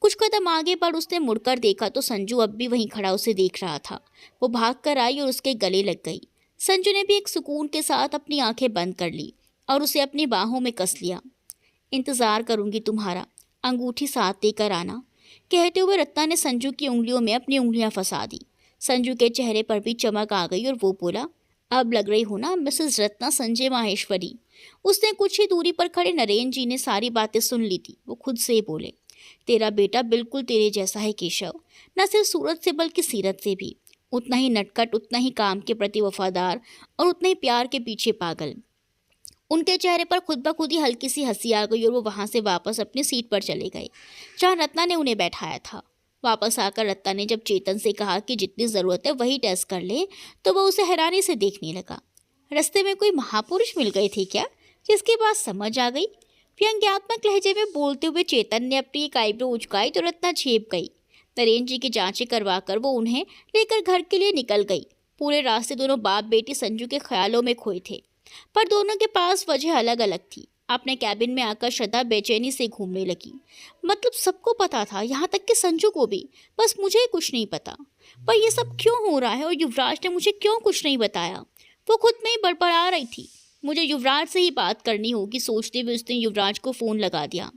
कुछ कदम आगे बढ़ उसने मुड़कर देखा तो संजू अब भी वहीं खड़ा उसे देख रहा था। वो भाग कर आई और उसके गले लग गई। संजू ने भी एक सुकून के साथ अपनी आंखें बंद कर ली और उसे अपनी बाहों में कस लिया। इंतज़ार करूंगी तुम्हारा, अंगूठी साथ देकर आना। कहते हुए रत्ना ने संजू की उंगलियों में अपनी उंगलियां फंसा दी। संजू के चेहरे पर भी चमक आ गई और वो बोला, अब लग रही हो ना मिसेस रत्ना संजय माहेश्वरी। उसने कुछ ही दूरी पर खड़े नरेंद्र जी ने सारी बातें सुन ली थी। वो खुद से बोले, तेरा बेटा बिल्कुल तेरे जैसा है केशव, न सिर्फ सूरत से बल्कि सीरत से भी। उतना ही नटखट, उतना ही काम के प्रति वफादार और उतना ही प्यार के पीछे पागल। उनके चेहरे पर खुद ब खुद ही हल्की सी हंसी आ गई और वो वहाँ से वापस अपनी सीट पर चले गए जहाँ रत्ना ने उन्हें बैठाया था। वापस आकर रत्ना ने जब चेतन से कहा कि जितनी ज़रूरत है वही टेस्ट कर ले तो वह उसे हैरानी से देखने लगा। रास्ते में कोई महापुरुष मिल गए थे क्या, जिसकी बात समझ आ गई? व्यंग्यात्मक लहजे में बोलते हुए चेतन ने अपनी एक आईब्रो उचकाई तो रत्ना छेप गई। नरेंद्र जी की जांचें करवाकर वो उन्हें लेकर घर के लिए निकल गई। पूरे रास्ते दोनों बाप बेटी संजू के ख्यालों में खोए थे, पर दोनों के पास वजह अलग अलग थी। अपने कैबिन में आकर श्रद्धा बेचैनी से घूमने लगी। मतलब सबको पता था, यहाँ तक कि संजू को भी, बस मुझे कुछ नहीं पता। पर यह सब क्यों हो रहा है और युवराज ने मुझे क्यों कुछ नहीं बताया? वो खुद में ही बड़बड़ा रही थी। मुझे युवराज से ही बात करनी होगी, सोचते हुए उसने युवराज को फ़ोन लगा दिया।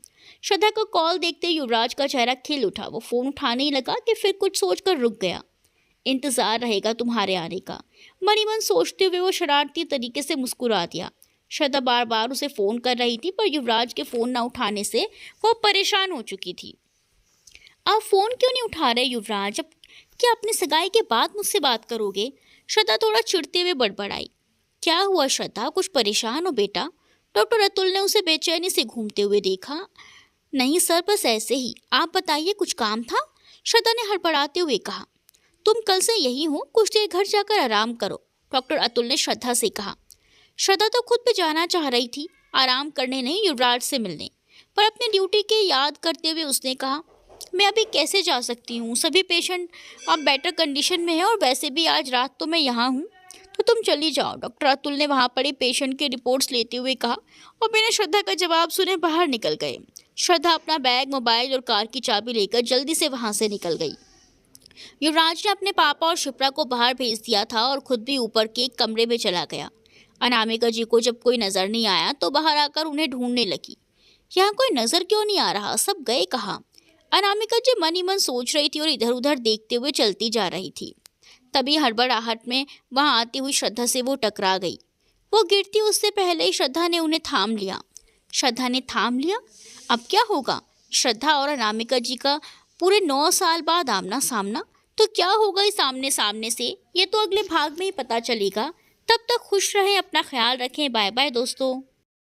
श्रद्धा का कॉल देखते युवराज का चेहरा खिल उठा। वो फ़ोन उठाने ही लगा कि फिर कुछ सोचकर रुक गया। इंतज़ार रहेगा तुम्हारे आने का, मन ही मन सोचते हुए वो शरारती तरीके से मुस्कुरा दिया। श्रद्धा बार बार उसे फ़ोन कर रही थी पर युवराज के फ़ोन ना उठाने से वो परेशान हो चुकी थी। आप फ़ोन क्यों नहीं उठा रहे युवराज? अब क्या अपनी सगाई के बाद मुझसे बात करोगे? श्रद्धा थोड़ा चिढ़ते हुए बड़बड़ाई। क्या हुआ श्रद्धा, कुछ परेशान हो बेटा? डॉक्टर अतुल ने उसे बेचैनी से घूमते हुए देखा। नहीं सर, बस ऐसे ही। आप बताइए, कुछ काम था? श्रद्धा ने हड़बड़ाते हुए कहा। तुम कल से यही हो, कुछ देर घर जाकर आराम करो, डॉक्टर अतुल ने श्रद्धा से कहा। श्रद्धा तो खुद भी जाना चाह रही थी, आराम करने नहीं युवराज से मिलने, पर अपनी ड्यूटी के याद करते हुए उसने कहा, मैं अभी कैसे जा सकती हूँ? सभी पेशेंट अब बेटर कंडीशन में है और वैसे भी आज रात तो मैं यहाँ हूँ, तो तुम चली जाओ, डॉक्टर अतुल ने वहाँ पड़े पेशेंट के रिपोर्ट्स लेते हुए कहा और बिना श्रद्धा का जवाब सुने बाहर निकल गए। श्रद्धा अपना बैग, मोबाइल और कार की चाबी लेकर जल्दी से वहाँ से निकल गई। युवराज ने अपने पापा और शिप्रा को बाहर भेज दिया था और खुद भी ऊपर के एक कमरे में चला गया। अनामिका जी को जब कोई नज़र नहीं आया तो बाहर आकर उन्हें ढूंढने लगी। यहाँ कोई नज़र क्यों नहीं आ रहा, सब गए कहाँ? अनामिका जी मन ही मन सोच रही थी और इधर उधर देखते हुए चलती जा रही थी। तभी हड़बड़ाहट में वहाँ आती हुई श्रद्धा से वो टकरा गई। वो गिरती उससे पहले ही श्रद्धा ने उन्हें थाम लिया। श्रद्धा ने थाम लिया? अब क्या होगा? श्रद्धा और अनामिका जी का पूरे 9 साल बाद आमना सामना, तो क्या होगा इस आमने सामने से, ये तो अगले भाग में ही पता चलेगा। तब तक खुश रहें, अपना ख्याल रखें। बाय बाय दोस्तों।